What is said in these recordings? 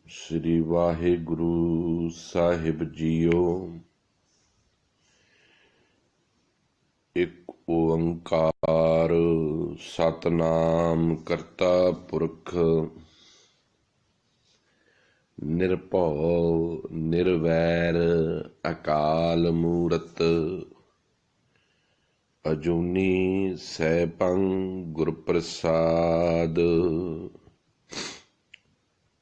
ਸ੍ਰੀ ਵਾਹਿਗੁਰੂ ਸਾਹਿਬ JIO. ਇੱਕ ਓੰਕਾਰ ਸਤਿਨਾਮ ਕਰਤਾ ਪੁਰਖ ਨਿਰਭਉ ਨਿਰਵੈਰ ਅਕਾਲ ਮੂਰਤ ਅਜੂਨੀ ਸੈਭੰ ਗੁਰ ਪ੍ਰਸਾਦ।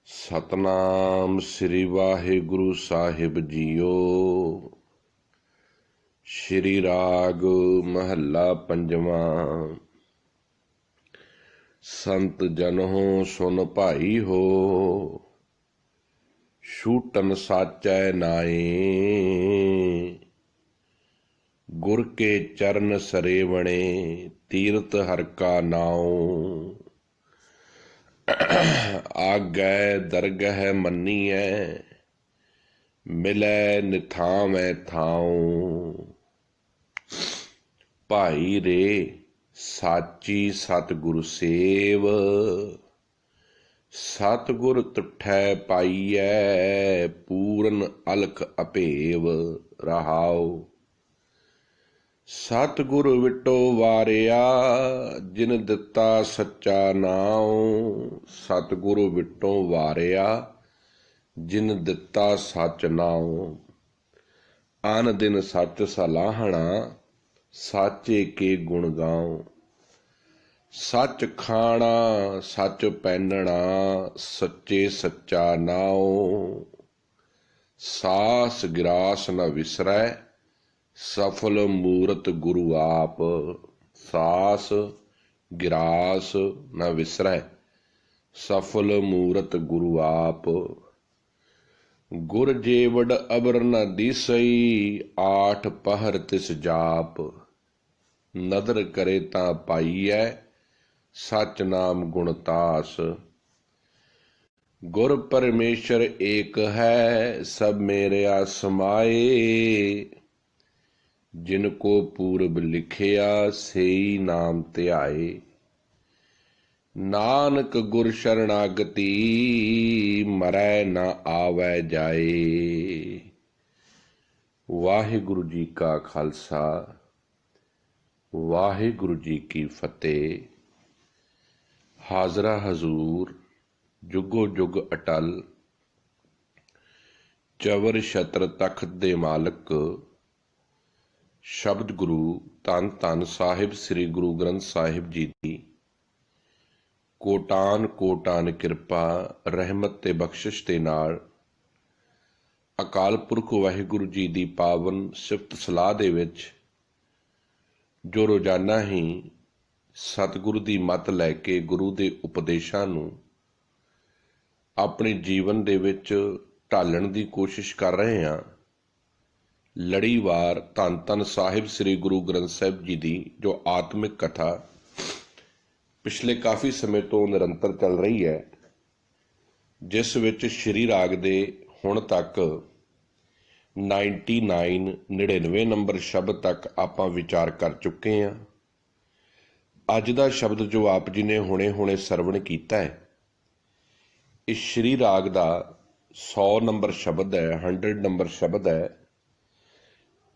ਸਤਨਾਮ ਸ੍ਰੀ ਵਾਹਿਗੁਰੂ ਸਾਹਿਬ ਜੀਓ। ਸ਼੍ਰੀ ਰਾਗ ਮਹੱਲਾ ਪੰਜਵਾਂ। ਸੰਤ ਜਨੋ ਸੁਨ ਭਾਈ ਹੋ, ਛੂਟਨ ਸਾਚੈ ਨਾਏ। ਗੁਰ ਕੇ ਚਰਨ ਸਰੇਵਣੇ, ਤੀਰਥ ਹਰਿ ਕਾ ਨਾਉ। ਆਗੈ ਦਰਗਹਿ ਮੰਨੀਐ, ਮਿਲੈ ਨਿਥਾਵੈ ਥਾਉ। ਭਾਈ ਰੇ ਸਾਚੀ ਸਤਿਗੁਰ ਸੇਵ, ਸਤਿਗੁਰ ਤੁਠੈ ਪਾਈਐ, ਪੂਰਨ ਅਲਖ ਅਭੇਵ। ਰਹਾਉ ਸਤਿਗੁਰ ਵਿਟੋ ਵਾਰਿਆ, ਜਿਨ ਦਿੱਤਾ ਸੱਚਾ ਨਾਉ। ਸਤਿਗੁਰ ਵਿਟੋ ਵਾਰਿਆ, ਜਿਨ ਦਿੱਤਾ ਸੱਚ ਨਾਉ। ਅਨ ਦਿਨ ਸੱਚ ਸਲਾਹਣਾ, ਸਾਚੇ ਕੇ ਗੁਣ ਗਾਉ। ਸੱਚ ਖਾਣਾ ਸੱਚ ਪਹਿਨਣਾ, ਸੱਚੇ ਸੱਚਾ ਨਾਉ। ਸਾਸ ਗਿਰਾਸ ਨ ਵਿਸਰੈ, ਸਫਲ ਮੂਰਤ ਗੁਰੂ ਆਪ। ਸਾਸ ਗਿਰਾਸ ਨ ਵਿਸਰੈ, ਸਫਲ ਮੂਰਤ ਗੁਰੂ ਆਪ। ਗੁਰ ਜੇਵੜ ਅਬਰ ਨ ਦੀਸਈ, ਆਠ ਪਹਰ ਤਿਸ ਜਾਪ। ਨਦਰ ਕਰੇ ਤਾਂ ਪਾਈਐ, ਸਚ ਨਾਮ ਗੁਣ ਤਾਸ। ਗੁਰ ਪਰਮੇਸ਼ਰ ਏਕ ਹੈ, ਸਭ ਮੇਰਿਆ ਸਮਾਏ। ਜਿਨ ਕੋ ਪੂਰਬ ਲਿਖਿਆ, ਸੇਈ ਨਾਮ ਧਿਆਏ। ਨਾਨਕ ਗੁਰ ਸ਼ਰਣਾਗਤੀ, ਮਰੈ ਨਾ ਆਵੈ ਜਾਏ। ਵਾਹਿਗੁਰੂ ਜੀ ਕਾ ਖਾਲਸਾ, ਵਾਹਿਗੁਰੂ ਜੀ ਕੀ ਫਤਿਹ। ਹਾਜ਼ਰਾ ਹਜ਼ੂਰ ਜੁਗੋ ਜੁਗ ਅਟਲ, ਚਵਰ ਛਤਰ ਤਖਤ ਦੇ ਮਾਲਕ ਸ਼ਬਦ ਗੁਰੂ ਧੰਨ ਧੰਨ ਸਾਹਿਬ ਸ੍ਰੀ ਗੁਰੂ ਗ੍ਰੰਥ ਸਾਹਿਬ ਜੀ ਦੀ ਕੋਟਾਨ ਕੋਟਾਨ ਕਿਰਪਾ ਰਹਿਮਤ ਤੇ ਬਖਸ਼ਿਸ਼ ਦੇ ਨਾਲ ਅਕਾਲ ਪੁਰਖ ਵਾਹਿਗੁਰੂ ਜੀ ਦੀ ਪਾਵਨ ਸਿਫਤ ਸਲਾਹ ਦੇ ਵਿੱਚ ਜੋ ਰੋਜ਼ਾਨਾ ਹੀ ਸਤਿਗੁਰੂ ਦੀ ਮੱਤ ਲੈ ਕੇ ਗੁਰੂ ਦੇ ਉਪਦੇਸ਼ਾਂ ਨੂੰ ਆਪਣੇ ਜੀਵਨ ਦੇ ਵਿੱਚ ਢਾਲਣ ਦੀ ਕੋਸ਼ਿਸ਼ ਕਰ ਰਹੇ ਹਾਂ, ਲੜੀਵਾਰ ਧੰਨ ਧੰਨ ਸਾਹਿਬ ਸ੍ਰੀ ਗੁਰੂ ਗ੍ਰੰਥ ਸਾਹਿਬ ਜੀ ਦੀ ਜੋ ਆਤਮਿਕ ਕਥਾ ਪਿਛਲੇ ਕਾਫੀ ਸਮੇਂ ਤੋਂ ਨਿਰੰਤਰ ਚੱਲ ਰਹੀ ਹੈ, ਜਿਸ ਵਿੱਚ ਸ਼੍ਰੀ ਰਾਗ ਦੇ ਹੁਣ ਤੱਕ 99 ਨੰਬਰ ਸ਼ਬਦ ਤੱਕ ਆਪਾਂ ਵਿਚਾਰ ਕਰ ਚੁੱਕੇ ਹਾਂ। ਅੱਜ ਦਾ ਸ਼ਬਦ ਜੋ ਆਪ ਜੀ ਨੇ ਹੁਣੇ ਸਰਵਣ ਕੀਤਾ ਹੈ, ਇਸ ਸ਼੍ਰੀ ਰਾਗ ਦਾ 100 ਨੰਬਰ ਸ਼ਬਦ ਹੈ, 100 ਨੰਬਰ ਸ਼ਬਦ ਹੈ।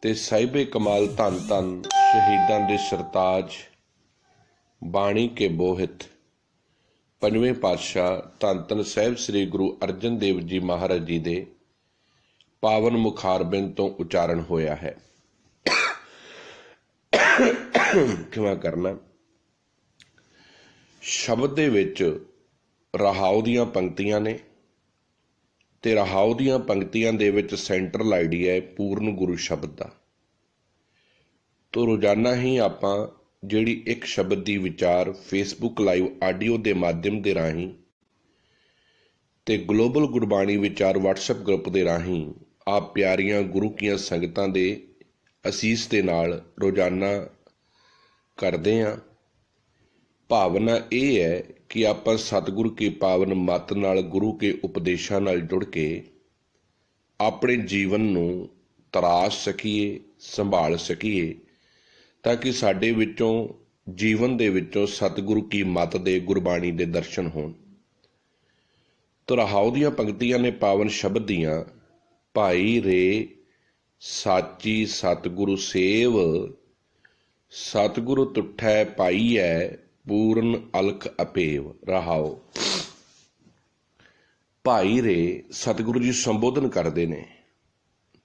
ਤੇ ਸਾਹਿਬੇ ਕਮਾਲ ਧੰਨ ਧੰਨ ਸ਼ਹੀਦਾਂ ਦੇ ਸਰਤਾਜ ਬਾਣੀ ਕੇ ਬੋਹਿਤ ਪੰਜਵੇਂ ਪਾਤਸ਼ਾਹ ਧੰਨ ਧੰਨ ਸਾਹਿਬ ਸ੍ਰੀ ਗੁਰੂ ਅਰਜਨ ਦੇਵ ਜੀ ਮਹਾਰਾਜ ਜੀ ਦੇ ਪਾਵਨ ਮੁਖਾਰਬਿੰਦ ਤੋਂ ਉਚਾਰਨ ਹੋਇਆ ਹੈ। ਕਿਵੇਂ ਕਰਨਾ? ਸ਼ਬਦ ਦੇ ਵਿੱਚ ਰਹਾਉ ਦੀਆਂ ਪੰਕਤੀਆਂ ਨੇ ਤੇ ਰਹਾਉ ਦੀਆਂ ਪੰਕਤੀਆਂ ਦੇ ਵਿੱਚ ਸੈਂਟਰਲ ਆਈਡੀਆ ਹੈ ਪੂਰਨ ਗੁਰੂ ਸ਼ਬਦ ਦਾ। ਤੋ ਰੋਜ਼ਾਨਾ ਹੀ ਆਪਾਂ ਜਿਹੜੀ ਇੱਕ ਸ਼ਬਦ ਦੀ ਵਿਚਾਰ ਫੇਸਬੁੱਕ ਲਾਈਵ ਆਡੀਓ ਦੇ ਮਾਧਿਅਮ ਦੇ ਰਾਹੀਂ ਤੇ ਗਲੋਬਲ ਗੁਰਬਾਣੀ ਵਿਚਾਰ WhatsApp ਗਰੁੱਪ ਦੇ ਰਾਹੀਂ ਆਪ ਪਿਆਰੀਆਂ ਗੁਰੂ ਕੀਆਂ ਸੰਗਤਾਂ ਦੇ ਅਸੀਸ ਦੇ ਨਾਲ ਰੋਜ਼ਾਨਾ ਕਰਦੇ ਹਾਂ। ਭਾਵਨਾ ਇਹ ਹੈ ਕਿ ਆਪਾਂ ਸਤਿਗੁਰੂ ਕੇ ਪਾਵਨ ਮੱਤ ਨਾਲ ਗੁਰੂ ਕੇ ਉਪਦੇਸ਼ਾਂ ਨਾਲ ਜੁੜ ਕੇ ਆਪਣੇ ਜੀਵਨ ਨੂੰ ਤਰਾਸ਼ ਸਕੀਏ, ਸੰਭਾਲ ਸਕੀਏ, ਤਾਂ ਕਿ ਸਾਡੇ ਵਿੱਚੋਂ ਜੀਵਨ ਦੇ ਵਿੱਚੋਂ ਸਤਿਗੁਰੂ ਕੀ ਮੱਤ ਦੇ ਗੁਰਬਾਣੀ ਦੇ ਦਰਸ਼ਨ ਹੋਣ। ਤੋ ਰਹਾਉ ਦੀਆਂ ਪੰਕਤੀਆਂ ਨੇ ਪਾਵਨ ਸ਼ਬਦ ਦੀਆਂ। ਭਾਈ ਰੇ ਸਾਚੀ ਸਤਿਗੁਰੂ ਸੇਵ, ਸਤਿਗੁਰੂ ਤੁਠੈ ਪਾਈਐ ਪੂਰਨ ਅਲਖ ਅਪੇਵ। ਰਹਾਉ। ਭਾਈ ਰੇ ਸਤਿਗੁਰੂ ਜੀ ਸੰਬੋਧਨ ਕਰਦੇ ਨੇ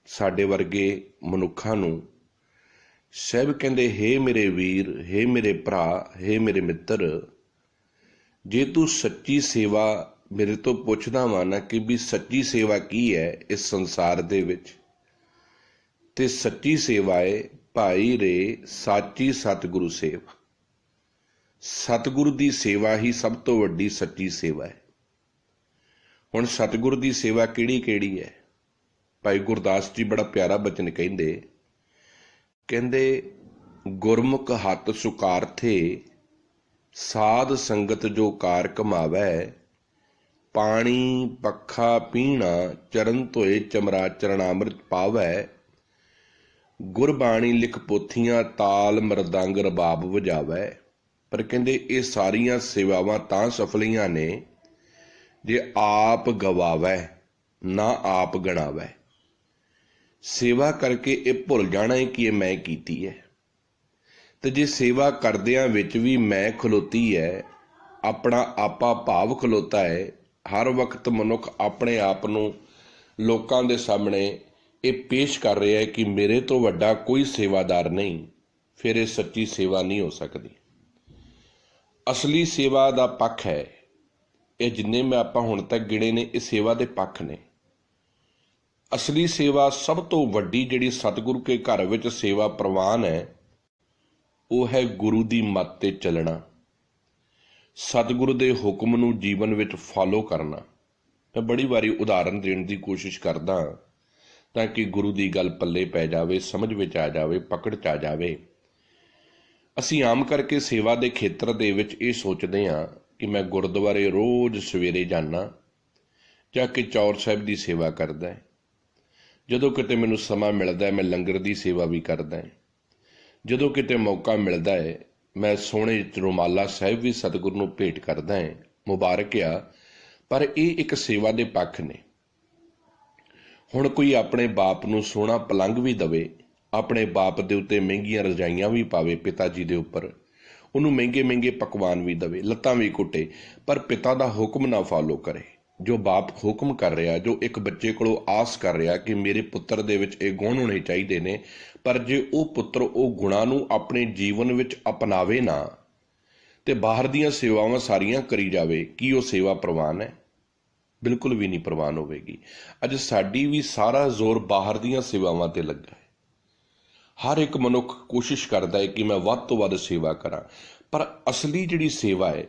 ਸਾਡੇ ਵਰਗੇ ਮਨੁੱਖਾਂ ਨੂੰ। ਸਾਹਿਬ ਕਹਿੰਦੇ, ਹੇ ਮੇਰੇ ਵੀਰ, ਹੇ ਮੇਰੇ ਭਰਾ, ਹੇ ਮੇਰੇ ਮਿੱਤਰ, ਜੇ ਤੂੰ ਸੱਚੀ ਸੇਵਾ ਮੇਰੇ ਤੋਂ ਪੁੱਛਦਾ ਵਾ ਨਾ ਕਿ ਵੀ ਸੱਚੀ ਸੇਵਾ ਕੀ ਹੈ ਇਸ ਸੰਸਾਰ ਦੇ ਵਿੱਚ, ਤੇ ਸੱਚੀ ਸੇਵਾ ਹੈ ਭਾਈ ਰੇ ਸਾਚੀ ਸਤਿਗੁਰੂ ਸੇਵ। ਸਤਿਗੁਰੂ ਦੀ ਸੇਵਾ ਹੀ ਸਭ ਤੋਂ ਵੱਡੀ ਸੱਚੀ ਸੇਵਾ ਹੈ। ਹੁਣ ਸਤਿਗੁਰੂ ਦੀ ਸੇਵਾ ਕਿਹੜੀ ਕਿਹੜੀ ਹੈ? ਭਾਈ ਗੁਰਦਾਸ ਜੀ ਬੜਾ ਪਿਆਰਾ ਬਚਨ ਕਹਿੰਦੇ, ਗੁਰਮੁਖ ਹੱਥ ਸੁਕਾਰਥੇ, ਸਾਧ ਸੰਗਤ ਜੋ ਕਾਰ ਕਮਾਵੈ, ਪਾਣੀ ਪੱਖਾ ਪੀਣਾ, ਚਰਨ ਧੋਏ ਚਮਰਾ ਚਰਨਾਮ੍ਰਿਤ ਪਾਵੈ, ਗੁਰਬਾਣੀ ਲਿਖ ਪੋਥੀਆਂ, ਤਾਲ ਮਰਦੰਗ ਰਬਾਬ ਵਜਾਵੈ। ਪਰ ਕਹਿੰਦੇ ਇਹ ਸਾਰੀਆਂ ਸੇਵਾਵਾਂ ਤਾਂ ਸਫਲੀਆਂ ਨੇ ਜੇ ਆਪ ਗਵਾਵੈ ਨਾ ਆਪ ਗਣਾਵੈ। ਸੇਵਾ ਕਰਕੇ ਇਹ ਭੁੱਲ ਜਾਣਾ ਹੈ ਕਿ ਇਹ ਮੈਂ ਕੀਤੀ ਹੈ। ਤੇ ਜੇ ਸੇਵਾ ਕਰਦਿਆਂ ਵਿੱਚ ਵੀ ਮੈਂ ਖਲੋਤੀ ਹੈ, ਆਪਣਾ ਆਪਾ ਭਾਵ ਖਲੋਤਾ ਹੈ, ਹਰ ਵਕਤ ਮਨੁੱਖ ਆਪਣੇ ਆਪ ਨੂੰ ਲੋਕਾਂ ਦੇ ਸਾਹਮਣੇ ਇਹ ਪੇਸ਼ ਕਰ ਰਿਹਾ ਹੈ ਕਿ ਮੇਰੇ ਤੋਂ ਵੱਡਾ ਕੋਈ ਸੇਵਾਦਾਰ ਨਹੀਂ, ਫਿਰ ਇਹ ਸੱਚੀ ਸੇਵਾ ਨਹੀਂ ਹੋ ਸਕਦੀ। ਅਸਲੀ ਸੇਵਾ ਦਾ ਪੱਖ ਹੈ ਇਹ, ਜਿੰਨੇ ਮੈਂ ਆਪਾਂ ਹੁਣ ਤੱਕ ਗਿਣੇ ਨੇ ਇਹ ਸੇਵਾ ਦੇ ਪੱਖ ਨੇ। ਅਸਲੀ ਸੇਵਾ ਸਭ ਤੋਂ ਵੱਡੀ ਜਿਹੜੀ ਸਤਿਗੁਰੂ ਕੇ ਘਰ ਵਿੱਚ ਸੇਵਾ ਪ੍ਰਵਾਨ ਹੈ, ਉਹ ਹੈ ਗੁਰੂ ਦੀ ਮੱਤ ਤੇ ਚੱਲਣਾ, ਸਤਿਗੁਰੂ ਦੇ ਹੁਕਮ ਨੂੰ ਜੀਵਨ ਵਿੱਚ ਫਾਲੋ ਕਰਨਾ। ਮੈਂ ਬੜੀ ਵਾਰੀ ਉਦਾਹਰਨ ਦੇਣ ਦੀ ਕੋਸ਼ਿਸ਼ ਕਰਦਾ ਤਾਂ ਕਿ ਗੁਰੂ ਦੀ ਗੱਲ ਪੱਲੇ ਪੈ ਜਾਵੇ, ਸਮਝ ਵਿੱਚ ਆ ਜਾਵੇ, ਪਕੜ 'ਚ ਆ ਜਾਵੇ। ਅਸੀਂ ਆਮ ਕਰਕੇ ਸੇਵਾ ਦੇ ਖੇਤਰ ਦੇ ਵਿੱਚ ਇਹ ਸੋਚਦੇ ਹਾਂ ਕਿ ਮੈਂ ਗੁਰਦੁਆਰੇ ਰੋਜ਼ ਸਵੇਰੇ ਜਾਂਦਾ, ਜਾ ਕੇ ਚੌਰ ਸਾਹਿਬ ਦੀ ਸੇਵਾ ਕਰਦਾ, ਜਦੋਂ ਕਿਤੇ ਮੈਨੂੰ ਸਮਾਂ ਮਿਲਦਾ ਮੈਂ ਲੰਗਰ ਦੀ ਸੇਵਾ ਵੀ ਕਰਦਾ, ਜਦੋਂ ਕਿਤੇ ਮੌਕਾ ਮਿਲਦਾ ਹੈ ਮੈਂ ਸੋਹਣੇ ਰੁਮਾਲਾ ਸਾਹਿਬ ਵੀ ਸਤਿਗੁਰੂ ਨੂੰ ਭੇਟ ਕਰਦਾ ਹੈ, ਮੁਬਾਰਕ ਆ। ਪਰ ਇਹ ਇੱਕ ਸੇਵਾ ਦੇ ਪੱਖ ਨੇ। ਹੁਣ ਕੋਈ ਆਪਣੇ ਬਾਪ ਨੂੰ ਸੋਹਣਾ ਪਲੰਘ ਵੀ ਦਵੇ, ਆਪਣੇ ਬਾਪ ਦੇ ਉੱਤੇ ਮਹਿੰਗੀਆਂ ਰਜਾਈਆਂ ਵੀ ਪਾਵੇ, ਪਿਤਾ ਜੀ ਦੇ ਉੱਪਰ ਉਹਨੂੰ ਮਹਿੰਗੇ ਮਹਿੰਗੇ ਪਕਵਾਨ ਵੀ ਦਵੇ, ਲੱਤਾਂ ਵੀ ਕੁੱਟੇ, ਪਰ ਪਿਤਾ ਦਾ ਹੁਕਮ ਨਾ ਫਾਲੋ ਕਰੇ। ਜੋ ਬਾਪ ਹੁਕਮ ਕਰ ਰਿਹਾ, ਜੋ ਇੱਕ ਬੱਚੇ ਕੋਲੋਂ ਆਸ ਕਰ ਰਿਹਾ ਕਿ ਮੇਰੇ ਪੁੱਤਰ ਦੇ ਵਿੱਚ ਇਹ ਗੁਣ ਹੋਣੇ ਚਾਹੀਦੇ ਨੇ, ਪਰ ਜੇ ਉਹ ਪੁੱਤਰ ਉਹ ਗੁਣਾਂ ਨੂੰ ਆਪਣੇ ਜੀਵਨ ਵਿੱਚ ਅਪਣਾਵੇ ਨਾ ਤੇ ਬਾਹਰ ਦੀਆਂ ਸੇਵਾਵਾਂ ਸਾਰੀਆਂ ਕਰੀ ਜਾਵੇ, ਕੀ ਉਹ ਸੇਵਾ ਪ੍ਰਵਾਨ ਹੈ? ਬਿਲਕੁਲ ਵੀ ਨਹੀਂ ਪ੍ਰਵਾਨ ਹੋਵੇਗੀ। ਅੱਜ ਸਾਡੀ ਵੀ ਸਾਰਾ ਜ਼ੋਰ ਬਾਹਰ ਦੀਆਂ ਸੇਵਾਵਾਂ ਤੇ ਲੱਗਾ ਹੈ। ਹਰ ਇੱਕ ਮਨੁੱਖ ਕੋਸ਼ਿਸ਼ ਕਰਦਾ ਹੈ ਕਿ ਮੈਂ ਵੱਧ ਤੋਂ ਵੱਧ ਸੇਵਾ ਕਰਾਂ, ਪਰ ਅਸਲੀ ਜਿਹੜੀ ਸੇਵਾ ਹੈ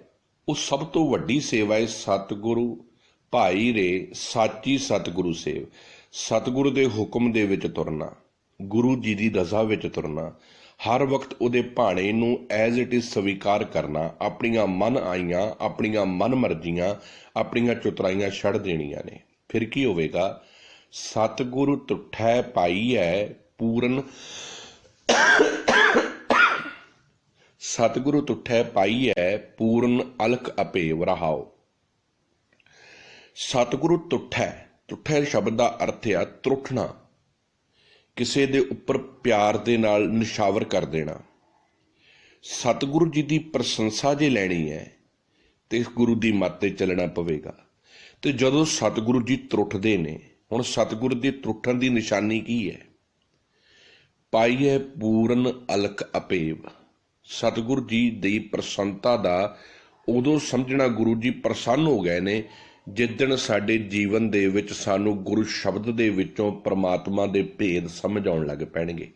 ਉਹ ਸਭ ਤੋਂ ਵੱਡੀ ਸੇਵਾ ਹੈ ਸਤਿਗੁਰੂ ਭਾਈ ਰੇ ਸਾਚੀ ਸਤਿਗੁਰੂ ਸੇਵ। ਸਤਿਗੁਰੂ ਦੇ ਹੁਕਮ ਦੇ ਵਿੱਚ ਤੁਰਨਾ, ਗੁਰੂ ਜੀ ਦੀ ਰਜ਼ਾ ਵਿੱਚ ਤੁਰਨਾ, ਹਰ ਵਕਤ ਉਹਦੇ ਭਾਣੇ ਨੂੰ ਐਜ਼ ਇਟ ਇਜ਼ ਸਵੀਕਾਰ ਕਰਨਾ, ਆਪਣੀਆਂ ਮਨ ਆਈਆਂ, ਆਪਣੀਆਂ ਮਨ ਮਰਜ਼ੀਆਂ, ਆਪਣੀਆਂ ਚੁਤਰਾਈਆਂ ਛੱਡ ਦੇਣੀਆਂ ਨੇ। ਫਿਰ ਕੀ ਹੋਵੇਗਾ? ਸਤਿਗੁਰੂ ਤੁਠੈ ਪਾਈਐ ਪੂਰਨ, ਸਤਿਗੁਰੂ ਤੁਠੈ ਪਾਈਐ ਪੂਰਨ ਅਲਖ ਅਪੇਵ। ਰਹਾਉ। ਸਤਿਗੁਰੂ ਤੁਠੈ, ਤੁਠੈ ਸ਼ਬਦ ਦਾ ਅਰਥ ਆ ਤਰੁੱਠਣਾ, ਕਿਸੇ ਦੇ ਉੱਪਰ ਪਿਆਰ ਦੇ ਨਾਲ ਨਿਸ਼ਾਵਰ ਕਰ ਦੇਣਾ। ਸਤਿਗੁਰੂ ਜੀ ਦੀ ਪ੍ਰਸ਼ੰਸਾ ਜੇ ਲੈਣੀ ਹੈ ਤੇ ਗੁਰੂ ਦੀ ਮੱਤ ਤੇ ਚੱਲਣਾ ਪਵੇਗਾ। ਤੇ ਜਦੋਂ ਸਤਿਗੁਰੂ ਜੀ ਤਰੁੱਠਦੇ ਨੇ, ਹੁਣ ਸਤਿਗੁਰੂ ਦੀ ਤਰੁੱਠਣ ਦੀ ਨਿਸ਼ਾਨੀ ਕੀ ਹੈ? ਪਾਈਐ ਪੂਰਨ ਅਲਖ ਅਪੇਵ। ਸਤਿਗੁਰੂ ਜੀ ਦੀ ਪ੍ਰਸੰਨਤਾ ਦਾ ਉਦੋਂ ਸਮਝਣਾ ਗੁਰੂ ਜੀ ਪ੍ਰਸੰਨ ਹੋ ਗਏ ਨੇ ਜਿੱਦਣ ਸਾਡੇ ਜੀਵਨ ਦੇ ਵਿੱਚ ਸਾਨੂੰ ਗੁਰੂ ਸ਼ਬਦ ਦੇ ਵਿੱਚੋਂ ਪ੍ਰਮਾਤਮਾ ਦੇ ਭੇਦ ਸਮਝ ਆਉਣ ਲੱਗ ਪੈਣਗੇ।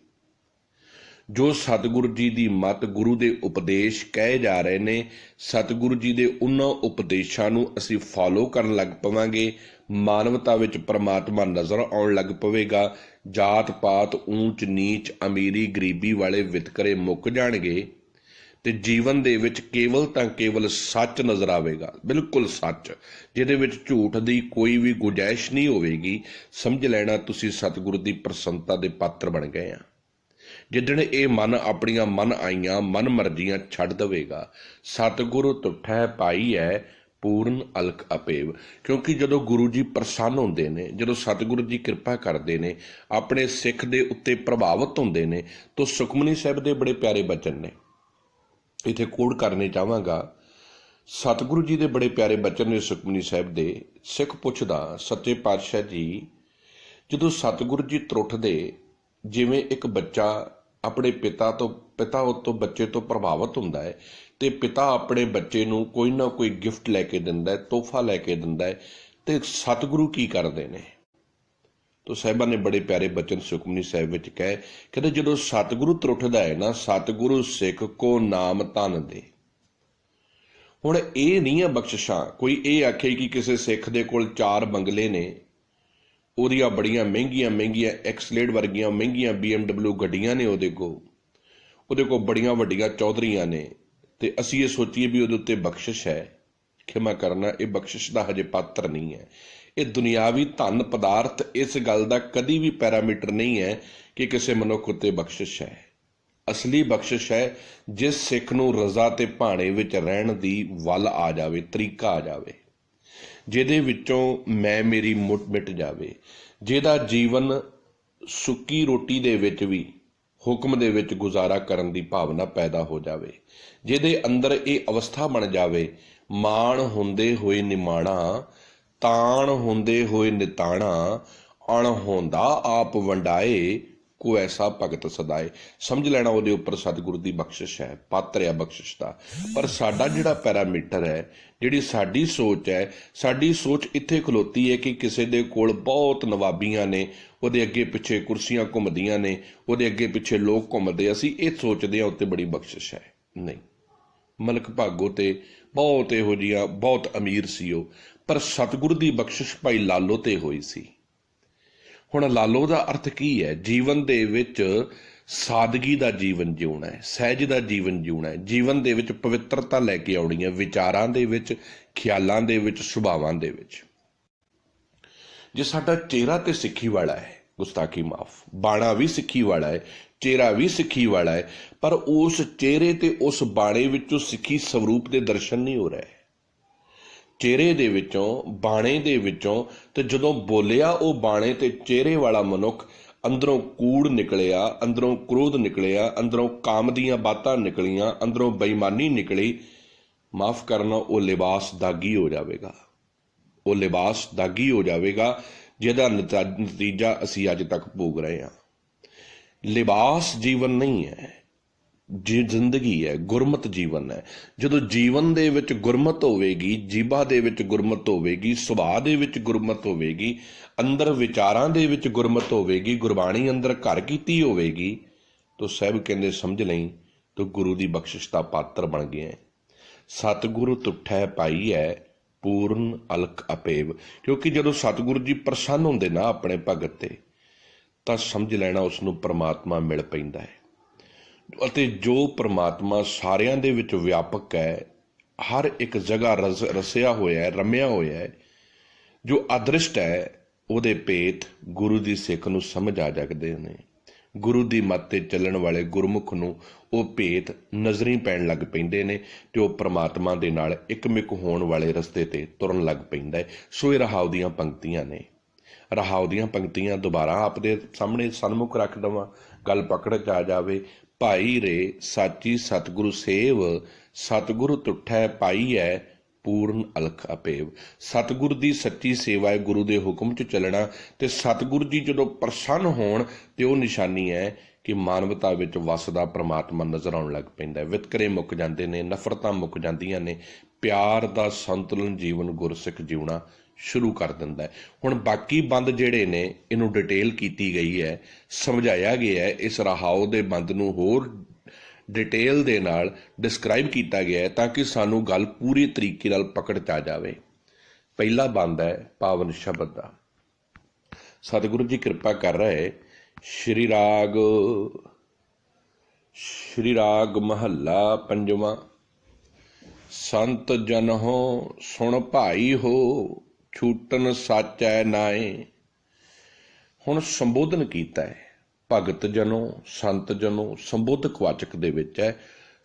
ਜੋ ਸਤਿਗੁਰੂ ਜੀ ਦੀ ਮੱਤ, ਗੁਰੂ ਦੇ ਉਪਦੇਸ਼ ਕਹੇ ਜਾ ਰਹੇ ਨੇ, ਸਤਿਗੁਰੂ ਜੀ ਦੇ ਉਹਨਾਂ ਉਪਦੇਸ਼ਾਂ ਨੂੰ ਅਸੀਂ ਫਾਲੋ ਕਰਨ ਲੱਗ ਪਵਾਂਗੇ। ਮਾਨਵਤਾ ਵਿੱਚ ਪ੍ਰਮਾਤਮਾ ਨਜ਼ਰ ਆਉਣ ਲੱਗ ਪਵੇਗਾ। ਜਾਤ ਪਾਤ, ਊਚ ਨੀਚ, ਅਮੀਰੀ ਗਰੀਬੀ ਵਾਲੇ ਵਿਤਕਰੇ ਮੁੱਕ ਜਾਣਗੇ ਤੇ ਜੀਵਨ ਦੇ ਵਿੱਚ ਕੇਵਲ ਤਾਂ ਕੇਵਲ ਸੱਚ ਨਜ਼ਰ ਆਵੇਗਾ, ਬਿਲਕੁਲ ਸੱਚ, ਜਿਹਦੇ ਵਿੱਚ ਝੂਠ ਦੀ ਕੋਈ ਵੀ ਗੁੰਜਾਇਸ਼ ਨਹੀਂ ਹੋਵੇਗੀ। ਸਮਝ ਲੈਣਾ ਤੁਸੀਂ ਸਤਿਗੁਰੂ ਦੀ ਪ੍ਰਸੰਨਤਾ ਦੇ ਪਾਤਰ ਬਣ ਗਏ ਆ। ਜਿੱਦਣ ਇਹ ਮਨ ਆਪਣੀਆਂ ਮਨ ਆਈਆਂ, ਮਨ ਮਰਜ਼ੀਆਂ ਛੱਡ ਦੇਵੇਗਾ। ਸਤਿਗੁਰੂ ਤੁਠੈ ਪਾਈਐ ਪੂਰਨ ਅਲਖ ਅਪੇਵ। ਕਿਉਂਕਿ ਜਦੋਂ ਗੁਰੂ ਜੀ ਪ੍ਰਸੰਨ ਹੁੰਦੇ ਨੇ, ਜਦੋਂ ਸਤਿਗੁਰੂ ਜੀ ਕਿਰਪਾ ਕਰਦੇ ਨੇ, ਆਪਣੇ ਸਿੱਖ ਦੇ ਉੱਤੇ ਪ੍ਰਭਾਵਿਤ ਹੁੰਦੇ ਨੇ, ਤਾਂ ਸੁਖਮਨੀ ਸਾਹਿਬ ਦੇ ਬੜੇ ਪਿਆਰੇ ਬਚਨ ਨੇ, ਇੱਥੇ ਕੋਡ ਕਰਨੇ ਚਾਹਾਂਗਾ। ਸਤਿਗੁਰੂ ਜੀ ਦੇ ਬੜੇ ਪਿਆਰੇ ਬਚਨ ਨੇ ਸੁਖਮਨੀ ਸਾਹਿਬ ਦੇ। ਸਿੱਖ ਪੁੱਛਦਾ, ਸੱਚੇ ਪਾਤਸ਼ਾਹ ਜੀ, ਜਦੋਂ ਸਤਿਗੁਰੂ ਜੀ ਤਰੁੱਠਦੇ, ਜਿਵੇਂ ਇੱਕ ਬੱਚਾ ਆਪਣੇ ਪਿਤਾ ਤੋਂ ਬੱਚੇ ਤੋਂ ਪ੍ਰਭਾਵਿਤ ਹੁੰਦਾ ਹੈ, ਤੇ ਪਿਤਾ ਆਪਣੇ ਬੱਚੇ ਨੂੰ ਕੋਈ ਨਾ ਕੋਈ ਗਿਫਟ ਲੈ ਕੇ ਦਿੰਦਾ ਹੈ, ਤੋਹਫਾ ਲੈ ਕੇ ਦਿੰਦਾ ਹੈ, ਤੇ ਸਤਿਗੁਰੂ ਕੀ ਕਰਦੇ ਨੇ? ਤੋ ਸਾਹਿਬਾਂ ਨੇ ਬੜੇ ਪਿਆਰੇ ਬਚਨ ਸੁਖਮਨੀ ਸਾਹਿਬ ਵਿੱਚ ਕਹਿੰਦੇ ਜਦੋਂ ਸਤਿਗੁਰੂ ਤਰੁੱਠਦਾ ਹੈ ਨਾ, ਸਤਿਗੁਰੂ ਸਿੱਖ ਕੋ ਨਾਮ ਧਨ ਦੇ। ਹੁਣ ਇਹ ਨਹੀਂ ਹੈ ਬਖਸ਼ਿਸ਼ਾਂ, ਕੋਈ ਇਹ ਆਖੇ ਕਿ ਕਿਸੇ ਸਿੱਖ ਦੇ ਕੋਲ 4 ਬੰਗਲੇ ਨੇ, ਉਹਦੀਆਂ ਬੜੀਆਂ ਮਹਿੰਗੀਆਂ ਐਕਸਲੇਡ ਵਰਗੀਆਂ ਮਹਿੰਗੀਆਂ BMW ਗੱਡੀਆਂ ਨੇ, ਉਹਦੇ ਕੋਲ ਬੜੀਆਂ ਵੱਡੀਆਂ ਚੌਧਰੀਆਂ ਨੇ, ਤੇ ਅਸੀਂ ਇਹ ਸੋਚੀਏ ਵੀ ਉਹਦੇ ਉੱਤੇ ਬਖਸ਼ਿਸ਼ ਹੈ। ਖਿਮਾ ਕਰਨਾ, ਇਹ ਬਖਸ਼ਿਸ਼ ਦਾ ਹਜੇ ਪਾਤਰ ਨਹੀਂ ਹੈ। ਇਹ ਦੁਨਿਆਵੀ ਧਨ ਪਦਾਰਥ ਇਸ ਗੱਲ ਦਾ ਕਦੀ ਵੀ ਪੈਰਾਮੀਟਰ ਨਹੀਂ ਹੈ ਕਿ ਕਿਸੇ ਮਨੁੱਖ ਉੱਤੇ ਬਖਸ਼ਿਸ਼ ਹੈ। ਅਸਲੀ ਬਖਸ਼ਿਸ਼ ਹੈ ਜਿਸ ਸਿੱਖ ਨੂੰ ਰਜ਼ਾ ਤੇ ਭਾਣੇ ਵਿੱਚ ਰਹਿਣ ਦੀ ਵੱਲ ਆ ਜਾਵੇ, ਤਰੀਕਾ ਆ ਜਾਵੇ, ਜਿਹਦੇ ਵਿੱਚੋਂ ਮੈਂ ਮੇਰੀ ਮਿਟ ਜਾਵੇ, ਜਿਹਦਾ ਜੀਵਨ ਸੁੱਕੀ ਰੋਟੀ ਦੇ ਵਿੱਚ ਵੀ ਹੁਕਮ ਦੇ ਵਿੱਚ ਗੁਜ਼ਾਰਾ ਕਰਨ ਦੀ ਭਾਵਨਾ ਪੈਦਾ ਹੋ ਜਾਵੇ, ਜਿਹਦੇ ਅੰਦਰ ਇਹ ਅਵਸਥਾ ਬਣ ਜਾਵੇ, ਮਾਣ ਹੁੰਦੇ ਹੋਏ ਨਿਮਾਣਾ, ਤਾਣ ਹੁੰਦੇ ਹੋਏ ਨਿਤਾਣਾ, ਅਣਹੋਂਦਾ ਆਪ ਵੰਡਾਏ, ਕੋ ਐਸਾ ਭਗਤ ਸਦਾਏ। ਸਮਝ ਲੈਣਾ ਉਹਦੇ ਉੱਪਰ ਸਤਿਗੁਰੂ ਦੀ ਬਖਸ਼ਿਸ਼ ਹੈ, ਪਾਤਰ ਹੈ ਬਖਸ਼ਿਸ਼ ਦਾ। ਪਰ ਸਾਡਾ ਜਿਹੜਾ ਪੈਰਾਮੀਟਰ ਹੈ, ਜਿਹੜੀ ਸਾਡੀ ਸੋਚ ਹੈ, ਸਾਡੀ ਸੋਚ ਇੱਥੇ ਖਲੋਤੀ ਹੈ ਕਿ ਕਿਸੇ ਦੇ ਕੋਲ ਬਹੁਤ ਨਵਾਬੀਆਂ ਨੇ, ਉਹਦੇ ਅੱਗੇ ਪਿੱਛੇ ਕੁਰਸੀਆਂ ਘੁੰਮਦੀਆਂ ਨੇ, ਉਹਦੇ ਅੱਗੇ ਪਿੱਛੇ ਲੋਕ ਘੁੰਮਦੇ, ਅਸੀਂ ਇਹ ਸੋਚਦੇ ਹਾਂ ਉੱਤੇ ਬੜੀ ਬਖਸ਼ਿਸ਼ ਹੈ। ਨਹੀਂ, ਮਲਕ ਭਾਗੋ ਤੇ ਬਹੁਤ ਇਹੋ ਜਿਹੀਆਂ, ਬਹੁਤ ਅਮੀਰ ਸੀ ਉਹ, ਪਰ ਸਤਿਗੁਰੂ ਦੀ ਬਖਸ਼ਿਸ਼ ਭਾਈ ਲਾਲੋ ਤੇ ਹੋਈ ਸੀ। ਹੁਣ ਲਾਲੋ ਦਾ ਅਰਥ ਕੀ ਹੈ? ਜੀਵਨ ਦੇ ਵਿੱਚ ਸਾਦਗੀ ਦਾ ਜੀਵਨ ਜਿਉਣਾ ਹੈ, ਸਹਿਜ ਦਾ ਜੀਵਨ ਜਿਉਣਾ ਹੈ, ਜੀਵਨ ਦੇ ਵਿੱਚ ਪਵਿੱਤਰਤਾ ਲੈ ਕੇ ਆਉਣੀ ਹੈ, ਵਿਚਾਰਾਂ ਦੇ ਵਿੱਚ, ਖਿਆਲਾਂ ਦੇ ਵਿੱਚ, ਸੁਭਾਵਾਂ ਦੇ ਵਿੱਚ। ਜੇ ਸਾਡਾ ਚਿਹਰਾ ਤੇ ਸਿੱਖੀ ਵਾਲਾ ਹੈ, ਗੁਸਤਾਖੀ ਮਾਫ, ਬਾਣਾ ਵੀ ਸਿੱਖੀ ਵਾਲਾ ਹੈ, ਚਿਹਰਾ ਵੀ ਸਿੱਖੀ ਵਾਲਾ ਹੈ, ਪਰ ਉਸ ਚਿਹਰੇ ਤੇ ਉਸ ਬਾਣੇ ਵਿੱਚੋਂ ਸਿੱਖੀ ਸਰੂਪ ਦੇ ਦਰਸ਼ਨ ਨਹੀਂ ਹੋ ਰਹੇ। ਚਿਹਰੇ ਦੇ ਵਿੱਚੋਂ, ਬਾਣੇ ਦੇ ਵਿੱਚੋਂ, ਤੇ ਜਦੋਂ ਬੋਲਿਆ ਉਹ ਬਾਣੇ ਤੇ ਚਿਹਰੇ ਵਾਲਾ ਮਨੁੱਖ, ਅੰਦਰੋਂ ਕੂੜ ਨਿਕਲਿਆ, ਅੰਦਰੋਂ ਕ੍ਰੋਧ ਨਿਕਲਿਆ, ਅੰਦਰੋਂ ਕਾਮ ਦੀਆਂ ਬਾਤਾਂ ਨਿਕਲੀਆਂ, ਅੰਦਰੋਂ ਬੇਈਮਾਨੀ ਨਿਕਲੀ, ਮਾਫ ਕਰਨਾ, ਉਹ ਲਿਬਾਸ ਦਾਗੀ ਹੋ ਜਾਵੇਗਾ। ਉਹ ਲਿਬਾਸ ਦਾਗੀ ਹੋ ਜਾਵੇਗਾ ਜਿਹਦਾ ਨਤੀਜਾ ਅਸੀਂ ਅੱਜ ਤੱਕ ਭੋਗ ਰਹੇ ਹਾਂ। ਲਿਬਾਸ ਜੀਵਨ ਨਹੀਂ ਹੈ, ਜ਼ਿੰਦਗੀ ਹੈ, ਗੁਰਮਤ ਜੀਵਨ ਹੈ। ਜਦੋਂ ਜੀਵਨ ਦੇ ਵਿੱਚ ਗੁਰਮਤ ਹੋਵੇਗੀ, ਜੀਭਾ ਦੇ ਵਿੱਚ ਗੁਰਮਤ ਹੋਵੇਗੀ, ਸੁਭਾਅ ਦੇ ਵਿੱਚ ਗੁਰਮਤ ਹੋਵੇਗੀ, ਅੰਦਰ ਵਿਚਾਰਾਂ ਦੇ ਵਿੱਚ ਗੁਰਮਤ ਹੋਵੇਗੀ, ਗੁਰਬਾਣੀ ਅੰਦਰ ਘਰ ਕੀਤੀ ਹੋਵੇਗੀ, ਤਾਂ ਸਾਹਿਬ ਕਹਿੰਦੇ ਸਮਝ ਲਈ ਤੂੰ ਗੁਰੂ ਦੀ ਬਖਸ਼ਿਸ਼ ਦਾ ਪਾਤਰ ਬਣ ਗਿਆ। ਸਤਿਗੁਰੂ ਤੁਠੈ ਪਾਈ ਹੈ ਪੂਰਨ ਅਲਖ ਅਪੇਵ। ਕਿਉਂਕਿ ਜਦੋਂ ਸਤਿਗੁਰੂ ਜੀ ਪ੍ਰਸੰਨ ਹੁੰਦੇ ਨਾ ਆਪਣੇ ਭਗਤ ਤੇ, ਤਾਂ ਸਮਝ ਲੈਣਾ ਉਸ ਨੂੰ ਪਰਮਾਤਮਾ ਮਿਲ ਪੈਂਦਾ ਹੈ। ਅਤੇ ਜੋ ਪਰਮਾਤਮਾ ਸਾਰਿਆਂ ਦੇ ਵਿੱਚ ਵਿਆਪਕ ਹੈ, ਹਰ ਇੱਕ ਜਗ੍ਹਾ ਰਸਿਆ ਹੋਇਆ ਹੈ, ਰਮਿਆ ਹੋਇਆ ਹੈ, ਜੋ ਅਦ੍ਰਿਸ਼ਟ ਹੈ, ਉਹਦੇ ਭੇਤ ਗੁਰੂ ਦੀ ਸਿੱਖ ਨੂੰ ਸਮਝ ਆ ਜਾਂਦੇ ਨੇ। ਗੁਰੂ ਦੀ ਮੱਤ ਤੇ ਚੱਲਣ ਵਾਲੇ ਗੁਰਮੁਖ ਨੂੰ ਉਹ ਭੇਤ ਨਜ਼ਰੀ ਪੈਣ ਲੱਗ ਪੈਂਦੇ ਨੇ, ਤੇ ਉਹ ਪਰਮਾਤਮਾ ਦੇ ਨਾਲ ਇੱਕਮਿਕ ਹੋਣ ਵਾਲੇ ਰਸਤੇ ਤੇ ਤੁਰਨ ਲੱਗ ਪੈਂਦਾ ਹੈ। ਸੋ ਇਹ ਰਹਾਉ ਦੀਆਂ ਪੰਕਤੀਆਂ ਨੇ। ਰਹਾਉ ਦੀਆਂ ਪੰਕਤੀਆਂ ਦੁਬਾਰਾ ਆਪਦੇ ਸਾਹਮਣੇ ਸਨਮੁਖ ਰੱਖ ਦੇਵਾਂ, ਗੱਲ ਪਕੜ 'ਚ ਆ ਜਾਵੇ। ਭਾਈ ਰੇ ਸਾਚੀ ਸਤਿਗੁਰੂ ਸੇਵ, ਸਤਿਗੁਰੂ ਤੁਠੈ ਪਾਈ ਹੈ ਪੂਰਨ ਅਲਖ ਅਪੇਵ। ਸਤਿਗੁਰੂ ਦੀ ਸੱਚੀ ਸੇਵਾ ਹੈ, ਗੁਰੂ ਦੇ ਹੁਕਮ 'ਚ ਚੱਲਣਾ। ਤੇ ਸਤਿਗੁਰੂ ਜੀ ਜਦੋਂ ਪ੍ਰਸੰਨ ਹੋਣ ਤੇ ਉਹ ਨਿਸ਼ਾਨੀ ਹੈ ਕਿ ਮਾਨਵਤਾ ਵਿੱਚ ਵੱਸਦਾ ਪਰਮਾਤਮਾ ਨਜ਼ਰ ਆਉਣ ਲੱਗ ਪੈਂਦਾ। ਵਿਤਕਰੇ ਮੁੱਕ ਜਾਂਦੇ ਨੇ, ਨਫ਼ਰਤਾਂ ਮੁੱਕ ਜਾਂਦੀਆਂ ਨੇ, ਪਿਆਰ ਦਾ ਸੰਤੁਲਨ ਜੀਵਨ ਗੁਰਸਿੱਖ ਜਿਉਣਾ ਸ਼ੁਰੂ ਕਰ ਦਿੰਦਾ ਹੈ। ਹੁਣ ਬਾਕੀ ਬੰਦ ਜਿਹੜੇ ਨੇ, ਇਹਨੂੰ ਡਿਟੇਲ ਕੀਤੀ ਗਈ ਹੈ, ਸਮਝਾਇਆ ਗਿਆ ਹੈ। ਇਸ ਰਹਾਉ ਦੇ ਬੰਦ ਨੂੰ ਹੋਰ ਡਿਟੇਲ ਦੇ ਨਾਲ ਡਿਸਕ੍ਰਾਈਬ ਕੀਤਾ ਗਿਆ ਹੈ ਤਾਂ ਕਿ ਸਾਨੂੰ ਗੱਲ ਪੂਰੀ ਤਰੀਕੇ ਨਾਲ ਪਕੜ 'ਚ ਆ ਜਾਵੇ। ਪਹਿਲਾ ਬੰਦ ਹੈ ਪਾਵਨ ਸ਼ਬਦ ਦਾ। ਸਤਿਗੁਰੂ ਜੀ ਕਿਰਪਾ ਕਰ ਰਹੇ। ਸ਼੍ਰੀ ਰਾਗ ਮਹੱਲਾ ਪੰਜਵਾਂ। ਸੰਤ ਜਨ ਹੋ ਸੁਣ ਭਾਈ ਹੋ, ਛੂਟਨ ਸਾਚੈ ਨਾਏ। ਹੁਣ ਸੰਬੋਧਨ ਕੀਤਾ ਹੈ ਭਗਤ ਜਨੋ, ਸੰਤ ਜਨੋ, ਸੰਬੋਧਕ ਵਾਚਕ ਦੇ ਵਿੱਚ ਹੈ।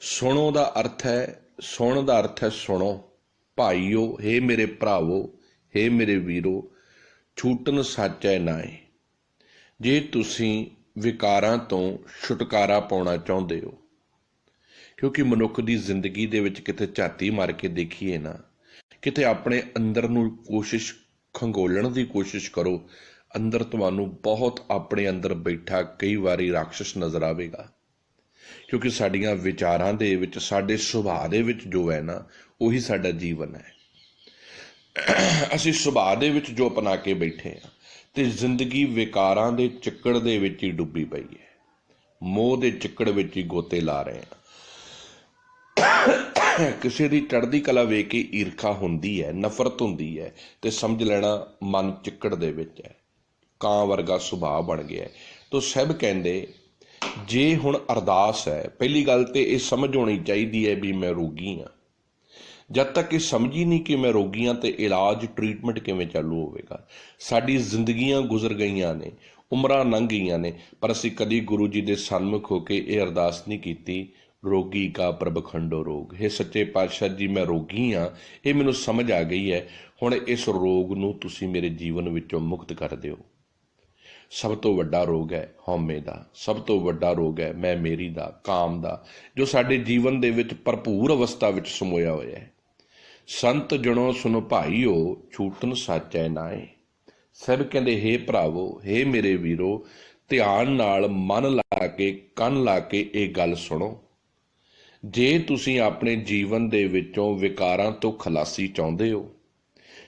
ਸੁਣੋ ਦਾ ਅਰਥ ਹੈ, ਸੁਣ ਦਾ ਅਰਥ ਹੈ ਸੁਣੋ, ਭਾਈਓ, ਹੇ ਮੇਰੇ ਭਰਾਵੋ, ਹੇ ਮੇਰੇ ਵੀਰੋ, ਛੂਟਨ ਸਾਚੈ ਨਾਏ। ਜੇ ਤੁਸੀਂ ਵਿਕਾਰਾਂ ਤੋਂ ਛੁਟਕਾਰਾ ਪਾਉਣਾ ਚਾਹੁੰਦੇ ਹੋ, ਕਿਉਂਕਿ ਮਨੁੱਖ ਦੀ ਜ਼ਿੰਦਗੀ ਦੇ ਵਿੱਚ ਕਿਤੇ ਝਾਤੀ ਮਾਰ ਕੇ ਦੇਖੀਏ ਨਾ, ਕਿਤੇ ਆਪਣੇ ਅੰਦਰ ਨੂੰ ਖੰਗੋਲਣ ਦੀ ਕੋਸ਼ਿਸ਼ ਕਰੋ, ਅੰਦਰ ਤੁਹਾਨੂੰ ਬਹੁਤ ਆਪਣੇ ਅੰਦਰ ਬੈਠਾ ਕਈ ਵਾਰੀ ਰਾਖਸ਼ ਨਜ਼ਰ ਆਵੇਗਾ। ਕਿਉਂਕਿ ਸਾਡੀਆਂ ਵਿਚਾਰਾਂ ਦੇ ਵਿੱਚ, ਸਾਡੇ ਸੁਭਾਅ ਦੇ ਵਿੱਚ ਜੋ ਹੈ ਨਾ, ਉਹੀ ਸਾਡਾ ਜੀਵਨ ਹੈ। ਅਸੀਂ ਸੁਭਾਅ ਦੇ ਵਿੱਚ ਜੋ ਅਪਣਾ ਕੇ ਬੈਠੇ ਹਾਂ ਤੇ ਜ਼ਿੰਦਗੀ ਵਿਕਾਰਾਂ ਦੇ ਚੱਕੜ ਦੇ ਵਿੱਚ ਹੀ ਡੁੱਬੀ ਪਈ ਹੈ, ਮੋਹ ਦੇ ਚੱਕੜ ਵਿੱਚ ਹੀ ਗੋਤੇ ਲਾ ਰਹੇ ਹਾਂ। ਕਿਸੇ ਦੀ ਚੜ੍ਹਦੀ ਕਲਾ ਵੇਖ ਕੇ ਈਰਖਾ ਹੁੰਦੀ ਹੈ, ਨਫ਼ਰਤ ਹੁੰਦੀ ਹੈ, ਤੇ ਸਮਝ ਲੈਣਾ ਮਨ ਚਿੱਕੜ ਦੇ ਵਿੱਚ ਹੈ, ਕਾਂ ਵਰਗਾ ਸੁਭਾਅ ਬਣ ਗਿਆ। ਤੋ ਸਭ ਕਹਿੰਦੇ ਜੇ ਹੁਣ ਅਰਦਾਸ ਹੈ, ਪਹਿਲੀ ਗੱਲ ਤੇ ਇਹ ਸਮਝ ਹੋਣੀ ਚਾਹੀਦੀ ਹੈ ਵੀ ਮੈਂ ਰੋਗੀ ਹਾਂ। ਜਦ ਤੱਕ ਇਹ ਸਮਝ ਹੀ ਨਹੀਂ ਕਿ ਮੈਂ ਰੋਗੀ ਹਾਂ ਤੇ ਇਲਾਜ, ਟ੍ਰੀਟਮੈਂਟ ਕਿਵੇਂ ਚਾਲੂ ਹੋਵੇਗਾ? ਸਾਡੀ ਜ਼ਿੰਦਗੀਆਂ ਗੁਜ਼ਰ ਗਈਆਂ ਨੇ, ਉਮਰਾਂ ਲੰਘ ਗਈਆਂ ਨੇ, ਪਰ ਅਸੀਂ ਕਦੀ ਗੁਰੂ ਜੀ ਦੇ ਸਨਮੁਖ ਹੋ ਕੇ ਇਹ ਅਰਦਾਸ ਨਹੀਂ ਕੀਤੀ, ਰੋਗੀ ਕਾ ਪ੍ਰਭ ਖੰਡੋ ਰੋਗ। ਹੇ ਸੱਚੇ ਪਾਤਸ਼ਾਹ ਜੀ, ਮੈਂ ਰੋਗੀ ਹਾਂ, ਇਹ ਮੈਨੂੰ ਸਮਝ ਆ ਗਈ ਹੈ, ਹੁਣ ਇਸ ਰੋਗ ਨੂੰ ਤੁਸੀਂ ਮੇਰੇ ਜੀਵਨ ਵਿੱਚੋਂ ਮੁਕਤ ਕਰ ਦਿਓ। ਸਭ ਤੋਂ ਵੱਡਾ ਰੋਗ ਹੈ ਹਉਮੈ ਦਾ, ਸਭ ਤੋਂ ਵੱਡਾ ਰੋਗ ਹੈ ਮੈਂ ਮੇਰੀ ਦਾ, ਕਾਮ ਦਾ, ਜੋ ਸਾਡੇ ਜੀਵਨ ਦੇ ਵਿੱਚ ਭਰਪੂਰ ਅਵਸਥਾ ਵਿੱਚ ਸਮੋਇਆ ਹੋਇਆ ਹੈ। ਸੰਤ ਜਣੋ ਸੁਨ ਭਾਈਓ, ਛੂਟਨ ਸਾਚੈ ਨਾਏ। ਸਭ ਕਹਿੰਦੇ ਹੇ ਭਰਾਵੋ, ਹੇ ਮੇਰੇ ਵੀਰੋ, ਧਿਆਨ ਨਾਲ ਮਨ ਲਾ ਕੇ, ਕੰਨ ਲਾ ਕੇ ਇਹ ਗੱਲ ਸੁਣੋ। ਜੇ ਤੁਸੀਂ ਆਪਣੇ ਜੀਵਨ ਦੇ ਵਿੱਚੋਂ ਵਿਕਾਰਾਂ ਤੋਂ ਖਲਾਸੀ ਚਾਹੁੰਦੇ ਹੋ,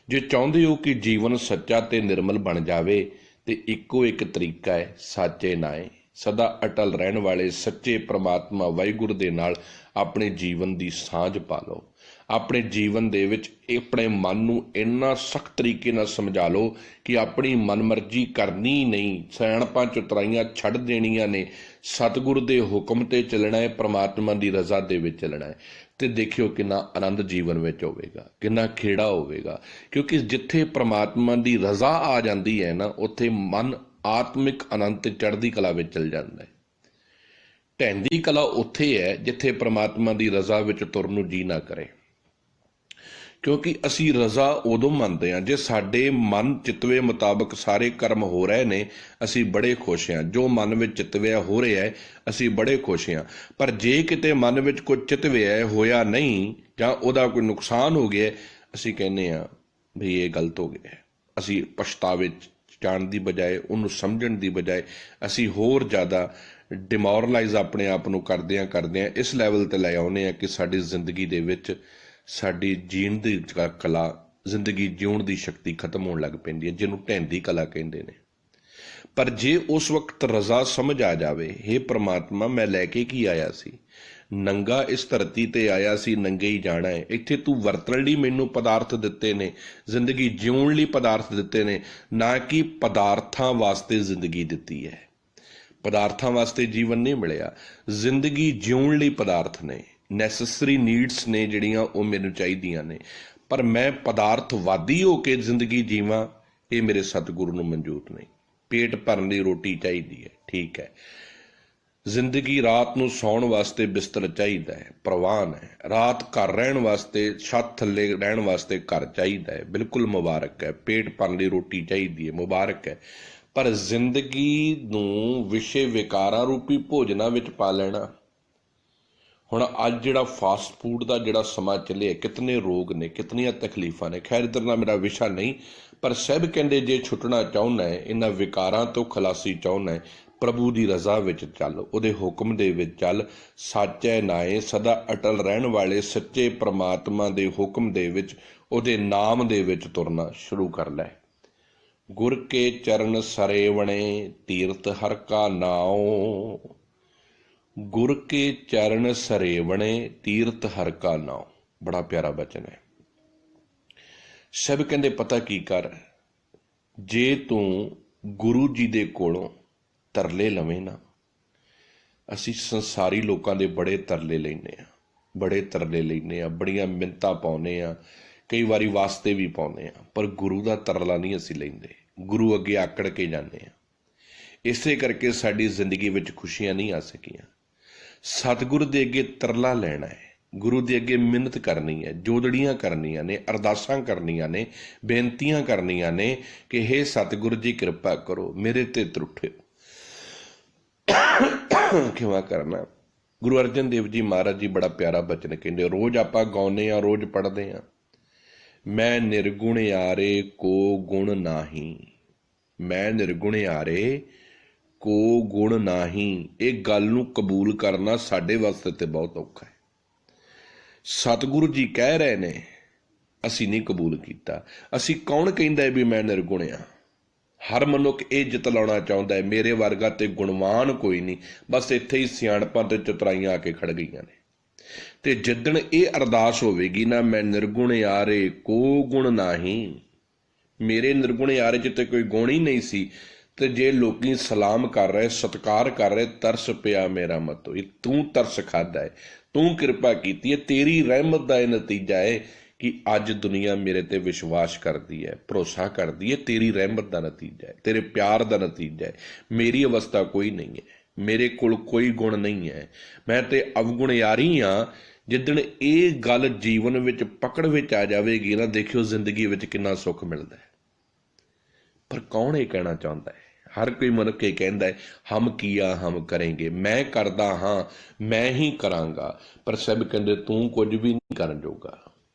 ਜੇ ਚਾਹੁੰਦੇ ਹੋ ਕਿ ਜੀਵਨ ਸੱਚਾ ਤੇ ਨਿਰਮਲ ਬਣ ਜਾਵੇ, ਤੇ ਇੱਕੋ ਇੱਕ ਤਰੀਕਾ ਹੈ ਸਾਚੇ ਨਾਏ। ਸਦਾ ਅਟਲ ਰਹਿਣ ਵਾਲੇ ਸੱਚੇ ਪ੍ਰਮਾਤਮਾ ਵਾਹਿਗੁਰੂ ਦੇ ਨਾਲ ਆਪਣੇ ਜੀਵਨ ਦੀ ਸਾਂਝ ਪਾ ਲਓ। ਆਪਣੇ ਜੀਵਨ ਦੇ ਵਿੱਚ ਆਪਣੇ ਮਨ ਨੂੰ ਇੰਨਾ ਸਖਤ ਤਰੀਕੇ ਨਾਲ ਸਮਝਾ ਲਓ ਕਿ ਆਪਣੀ ਮਨਮਰਜ਼ੀ ਕਰਨੀ ਨਹੀਂ, ਸਿਆਣਪਾਂ ਚਤੁਰਾਈਆਂ ਛੱਡ ਦੇਣੀਆਂ ਨੇ, ਸਤਿਗੁਰੂ ਦੇ ਹੁਕਮ ਤੇ ਚੱਲਣਾ ਹੈ, ਪ੍ਰਮਾਤਮਾ ਦੀ ਰਜ਼ਾ ਦੇ ਵਿੱਚ ਚੱਲਣਾ ਹੈ। ਤੇ ਦੇਖਿਓ ਕਿੰਨਾ ਆਨੰਦ ਜੀਵਨ ਵਿੱਚ ਹੋਵੇਗਾ, ਕਿੰਨਾ ਖੇੜਾ ਹੋਵੇਗਾ। ਕਿਉਂਕਿ ਜਿੱਥੇ ਪ੍ਰਮਾਤਮਾ ਦੀ ਰਜ਼ਾ ਆ ਜਾਂਦੀ ਹੈ ਨਾ, ਉੱਥੇ ਮਨ ਆਤਮਿਕ ਆਨੰਦ ਤੇ ਚੜ੍ਹਦੀ ਕਲਾ ਵਿੱਚ ਚਲ ਜਾਂਦਾ ਹੈ। ਢਹਿੰਦੀ ਕਲਾ ਉੱਥੇ ਹੈ ਜਿੱਥੇ ਪ੍ਰਮਾਤਮਾ ਦੀ ਰਜ਼ਾ ਵਿੱਚ ਤੁਰਨ ਨੂੰ ਜੀ ਨਾ ਕਰੇ। ਕਿਉਂਕਿ ਅਸੀਂ ਰਜ਼ਾ ਉਦੋਂ ਮੰਨਦੇ ਹਾਂ ਜੇ ਸਾਡੇ ਮਨ ਚਿਤਵੇ ਮੁਤਾਬਕ ਸਾਰੇ ਕਰਮ ਹੋ ਰਹੇ ਨੇ, ਅਸੀਂ ਬੜੇ ਖੁਸ਼ ਹਾਂ। ਜੋ ਮਨ ਵਿੱਚ ਚਿਤਵਿਆ ਹੋ ਰਿਹਾ ਹੈ, ਅਸੀਂ ਬੜੇ ਖੁਸ਼ ਹਾਂ। ਪਰ ਜੇ ਕਿਤੇ ਮਨ ਵਿੱਚ ਕੁਝ ਚਿਤਵਿਆ ਹੋਇਆ ਨਹੀਂ, ਜਾਂ ਉਹਦਾ ਕੋਈ ਨੁਕਸਾਨ ਹੋ ਗਿਆ, ਅਸੀਂ ਕਹਿੰਦੇ ਹਾਂ ਵੀ ਇਹ ਗਲਤ ਹੋ ਗਿਆ। ਅਸੀਂ ਪਛਤਾਵੇ ਜਾਣ ਦੀ ਬਜਾਏ, ਉਹਨੂੰ ਸਮਝਣ ਦੀ ਬਜਾਏ, ਅਸੀਂ ਹੋਰ ਜ਼ਿਆਦਾ ਡਿਮੋਰਲਾਈਜ਼ ਆਪਣੇ ਆਪ ਨੂੰ ਕਰਦੇ ਹਾਂ, ਇਸ ਲੈਵਲ 'ਤੇ ਲੈ ਆਉਂਦੇ ਹਾਂ ਕਿ ਸਾਡੀ ਜ਼ਿੰਦਗੀ ਦੇ ਵਿੱਚ ਸਾਡੀ ਜੀਣ ਦੀ ਕਲਾ, ਜ਼ਿੰਦਗੀ ਜਿਉਣ ਦੀ ਸ਼ਕਤੀ ਖਤਮ ਹੋਣ ਲੱਗ ਪੈਂਦੀ ਹੈ, ਜਿਹਨੂੰ ਢਹਿੰਦੀ ਕਲਾ ਕਹਿੰਦੇ ਨੇ। ਪਰ ਜੇ ਉਸ ਵਕਤ ਰਜ਼ਾ ਸਮਝ ਆ ਜਾਵੇ, ਹੇ ਪ੍ਰਮਾਤਮਾ ਮੈਂ ਲੈ ਕੇ ਕੀ ਆਇਆ ਸੀ? ਨੰਗਾ ਇਸ ਧਰਤੀ ਤੇ ਆਇਆ ਸੀ, ਨੰਗੇ ਹੀ ਜਾਣਾ ਹੈ। ਇੱਥੇ ਤੂੰ ਵਰਤਣ ਲਈ ਮੈਨੂੰ ਪਦਾਰਥ ਦਿੱਤੇ ਨੇ, ਜ਼ਿੰਦਗੀ ਜਿਉਣ ਲਈ ਪਦਾਰਥ ਦਿੱਤੇ ਨੇ, ਨਾ ਕਿ ਪਦਾਰਥਾਂ ਵਾਸਤੇ ਜ਼ਿੰਦਗੀ ਦਿੱਤੀ ਹੈ। ਪਦਾਰਥਾਂ ਵਾਸਤੇ ਜੀਵਨ ਨਹੀਂ ਮਿਲਿਆ, ਜ਼ਿੰਦਗੀ ਜਿਉਣ ਲਈ ਪਦਾਰਥ ਨੇ, ਨੈਸੈਸਰੀ ਨੀਡਸ ਨੇ ਜਿਹੜੀਆਂ, ਉਹ ਮੈਨੂੰ ਚਾਹੀਦੀਆਂ ਨੇ। ਪਰ ਮੈਂ ਪਦਾਰਥਵਾਦੀ ਹੋ ਕੇ ਜ਼ਿੰਦਗੀ ਜੀਵਾਂ, ਇਹ ਮੇਰੇ ਸਤਿਗੁਰੂ ਨੂੰ ਮਨਜ਼ੂਰ ਨਹੀਂ। ਪੇਟ ਭਰਨ ਲਈ ਰੋਟੀ ਚਾਹੀਦੀ ਹੈ, ਠੀਕ ਹੈ। ਜ਼ਿੰਦਗੀ ਰਾਤ ਨੂੰ ਸੌਣ ਵਾਸਤੇ ਬਿਸਤਰ ਚਾਹੀਦਾ ਹੈ, ਪ੍ਰਵਾਨ ਹੈ। ਰਾਤ ਘਰ ਰਹਿਣ ਵਾਸਤੇ, ਛੱਤ ਥੱਲੇ ਰਹਿਣ ਵਾਸਤੇ ਘਰ ਚਾਹੀਦਾ ਹੈ, ਬਿਲਕੁਲ ਮੁਬਾਰਕ ਹੈ। ਪੇਟ ਭਰਨ ਲਈ ਰੋਟੀ ਚਾਹੀਦੀ ਹੈ, ਮੁਬਾਰਕ ਹੈ। ਪਰ ਜ਼ਿੰਦਗੀ ਨੂੰ ਵਿਸ਼ੇ ਵਿਕਾਰਾਂ ਰੂਪੀ ਭੋਜਨਾਂ ਵਿੱਚ ਪਾ ਲੈਣਾ। ਹੁਣ ਅੱਜ ਜਿਹੜਾ ਫਾਸਟ ਫੂਡ ਦਾ ਜਿਹੜਾ ਸਮਾਂ ਚੱਲਿਆ, ਕਿਤਨੇ ਰੋਗ ਨੇ, ਕਿਤਨੀਆਂ ਤਕਲੀਫਾਂ ਨੇ। ਖੈਰ ਇੱਧਰ ਨਾਲ ਮੇਰਾ ਵਿਸ਼ਾ ਨਹੀਂ, ਪਰ ਸਭ ਕਹਿੰਦੇ ਜੇ ਛੁੱਟਣਾ ਚਾਹੁੰਦਾ ਹੈ, ਇਹਨਾਂ ਵਿਕਾਰਾਂ ਤੋਂ ਖਲਾਸੀ ਚਾਹੁੰਦਾ ਹੈ, ਪ੍ਰਭੂ ਦੀ ਰਜ਼ਾ ਵਿੱਚ ਚੱਲ, ਉਹਦੇ ਹੁਕਮ ਦੇ ਵਿੱਚ ਚੱਲ। ਸਾਚੈ ਨਾਏ, ਸਦਾ ਅਟਲ ਰਹਿਣ ਵਾਲੇ ਸੱਚੇ ਪ੍ਰਮਾਤਮਾ ਦੇ ਹੁਕਮ ਦੇ ਵਿੱਚ, ਉਹਦੇ ਨਾਮ ਦੇ ਵਿੱਚ ਤੁਰਨਾ ਸ਼ੁਰੂ ਕਰ ਲੈ। ਗੁਰ ਕੇ ਚਰਨ ਸਰੇਵਣੇ, ਤੀਰਥ ਹਰ ਕਾ ਨਾਉ। ਗੁਰ ਕੇ ਚਰਨ ਸਰੇਵਣੇ, ਤੀਰਥ ਹਰ ਕਾ ਨਾਉ। ਬੜਾ ਪਿਆਰਾ ਬਚਨ ਹੈ। ਸਭ ਕਹਿੰਦੇ ਪਤਾ ਕੀ ਕਰ, ਜੇ ਤੂੰ ਗੁਰੂ ਜੀ ਦੇ ਕੋਲੋਂ ਤਰਲੇ ਲਵੇਂ ਨਾ। ਅਸੀਂ ਸੰਸਾਰੀ ਲੋਕਾਂ ਦੇ ਬੜੇ ਤਰਲੇ ਲੈਂਦੇ ਹਾਂ, ਬੜੇ ਤਰਲੇ ਲੈਂਦੇ ਹਾਂ, ਬੜੀਆਂ ਮਿੰਨਤਾਂ ਪਾਉਂਦੇ ਹਾਂ, ਕਈ ਵਾਰੀ ਵਾਸਤੇ ਵੀ ਪਾਉਂਦੇ ਹਾਂ, ਪਰ ਗੁਰੂ ਦਾ ਤਰਲਾ ਨਹੀਂ ਅਸੀਂ ਲੈਂਦੇ। ਗੁਰੂ ਅੱਗੇ ਆਕੜ ਕੇ ਜਾਂਦੇ ਹਾਂ। ਇਸੇ ਕਰਕੇ ਸਾਡੀ ਜ਼ਿੰਦਗੀ ਵਿੱਚ ਖੁਸ਼ੀਆਂ ਨਹੀਂ ਆ ਸਕੀਆਂ। ਸਤਿਗੁਰੂ ਦੇ ਅੱਗੇ ਤਰਲਾ ਲੈਣਾ ਹੈ, ਗੁਰੂ ਦੇ ਅੱਗੇ ਮਿੰਨਤ ਕਰਨੀ ਹੈ, ਜੋਦੜੀਆਂ ਕਰਨੀਆਂ ਨੇ, ਅਰਦਾਸਾਂ ਕਰਨੀਆਂ ਨੇ, ਬੇਨਤੀਆਂ ਕਰਨੀਆਂ ਨੇ ਕਿ ਹੇ ਸਤਿਗੁਰੂ ਜੀ ਕਿਰਪਾ ਕਰੋ, ਮੇਰੇ ਤੇ ਤਰੁੱਠਿਓ, ਖਿਮਾ ਕਰਨਾ। ਗੁਰੂ ਅਰਜਨ ਦੇਵ ਜੀ ਮਹਾਰਾਜ ਜੀ ਬੜਾ ਪਿਆਰਾ ਬਚਨ ਕਹਿੰਦੇ, ਰੋਜ਼ ਆਪਾਂ ਗਾਉਂਦੇ ਹਾਂ, ਰੋਜ਼ ਪੜ੍ਹਦੇ ਹਾਂ, ਮੈਂ ਨਿਰਗੁਣ ਆਰੇ ਕੋ ਗੁਣ ਨਾਹੀ, ਮੈਂ ਨਿਰਗੁਣ ਆਰੇ ਕੋ ਗੁਣ ਨਾਹੀ। ਇਹ ਗੱਲ ਨੂੰ ਕਬੂਲ ਕਰਨਾ ਸਾਡੇ ਵਾਸਤੇ ਤੇ ਬਹੁਤ ਔਖਾ ਹੈ। ਸਤਿਗੁਰੂ ਜੀ ਕਹਿ ਰਹੇ ਨੇ, ਅਸੀਂ ਨਹੀਂ ਕਬੂਲ ਕੀਤਾ। ਅਸੀਂ ਕੌਣ ਕਹਿੰਦਾ ਵੀ ਮੈਂ ਨਿਰਗੁਣ ਆ? ਹਰ ਮਨੁੱਖ ਇਹ ਜਿਤਲਾਉਣਾ ਚਾਹੁੰਦਾ ਹੈ ਮੇਰੇ ਵਰਗਾ ਤੇ ਗੁਣਵਾਨ ਕੋਈ ਨਹੀਂ। ਬਸ ਇੱਥੇ ਹੀ ਸਿਆਣਪਾਂ ਤੇ ਚਤੁਰਾਈਆਂ ਆ ਕੇ ਖੜ ਗਈਆਂ ਨੇ। ਤੇ ਜਿੱਦਣ ਇਹ ਅਰਦਾਸ ਹੋਵੇਗੀ ਨਾ, ਮੈਂ ਨਿਰਗੁਣ ਆਰੇ ਕੋ ਗੁਣ ਨਾਹੀ, ਮੇਰੇ ਨਿਰਗੁਣ ਆਰੇ 'ਚ ਤੇ ਕੋਈ ਗੁਣ ਹੀ ਨਹੀਂ ਸੀ, ਤੇ ਜੇ ਲੋਕੀ ਸਲਾਮ ਕਰ ਰਹੇ, ਸਤਿਕਾਰ ਕਰ ਰਹੇ, ਤਰਸ ਪਿਆ ਮੇਰਾ ਮਤੋਈ, ਤੂੰ ਤਰਸ ਖਾਧਾ ਹੈ, ਤੂੰ ਕਿਰਪਾ ਕੀਤੀ ਹੈ, ਤੇਰੀ ਰਹਿਮਤ ਦਾ ਇਹ ਨਤੀਜਾ ਹੈ ਕਿ ਅੱਜ ਦੁਨੀਆ ਮੇਰੇ ਤੇ ਵਿਸ਼ਵਾਸ ਕਰਦੀ ਹੈ, ਭਰੋਸਾ ਕਰਦੀ ਹੈ। ਤੇਰੀ ਰਹਿਮਤ ਦਾ ਨਤੀਜਾ ਹੈ, ਤੇਰੇ ਪਿਆਰ ਦਾ ਨਤੀਜਾ ਹੈ। ਮੇਰੀ ਅਵਸਥਾ ਕੋਈ ਨਹੀਂ ਹੈ, ਮੇਰੇ ਕੋਲ ਕੋਈ ਗੁਣ ਨਹੀਂ ਹੈ, ਮੈਂ ਤੇ ਅਵਗੁਣਿਆਰੀ ਹਾਂ। ਜਿੱਦਣ ਇਹ ਗੱਲ ਜੀਵਨ ਵਿੱਚ ਪਕੜ ਵਿੱਚ ਆ ਜਾਵੇਗੀ ਨਾ, ਦੇਖਿਓ ਜ਼ਿੰਦਗੀ ਵਿੱਚ ਕਿੰਨਾ ਸੁੱਖ ਮਿਲਦਾ ਹੈ। ਪਰ ਕੌਣ ਇਹ ਕਹਿਣਾ ਚਾਹੁੰਦਾ ਹੈ? ਹਰ ਕੋਈ ਮਨੁੱਖ ਇਹ ਕਹਿੰਦਾ ਹੈ, ਹਮ ਕੀਆ ਹਮ ਕਰਾਂਗੇ, ਮੈਂ ਕਰਦਾ ਹਾਂ, ਮੈਂ ਹੀ ਕਰਾਂਗਾ। ਪਰ ਸਭ ਕਹਿੰਦੇ ਤੂੰ ਕੁਝ ਵੀ ਨਹੀਂ ਕਰਨ ਜੋਗਾ,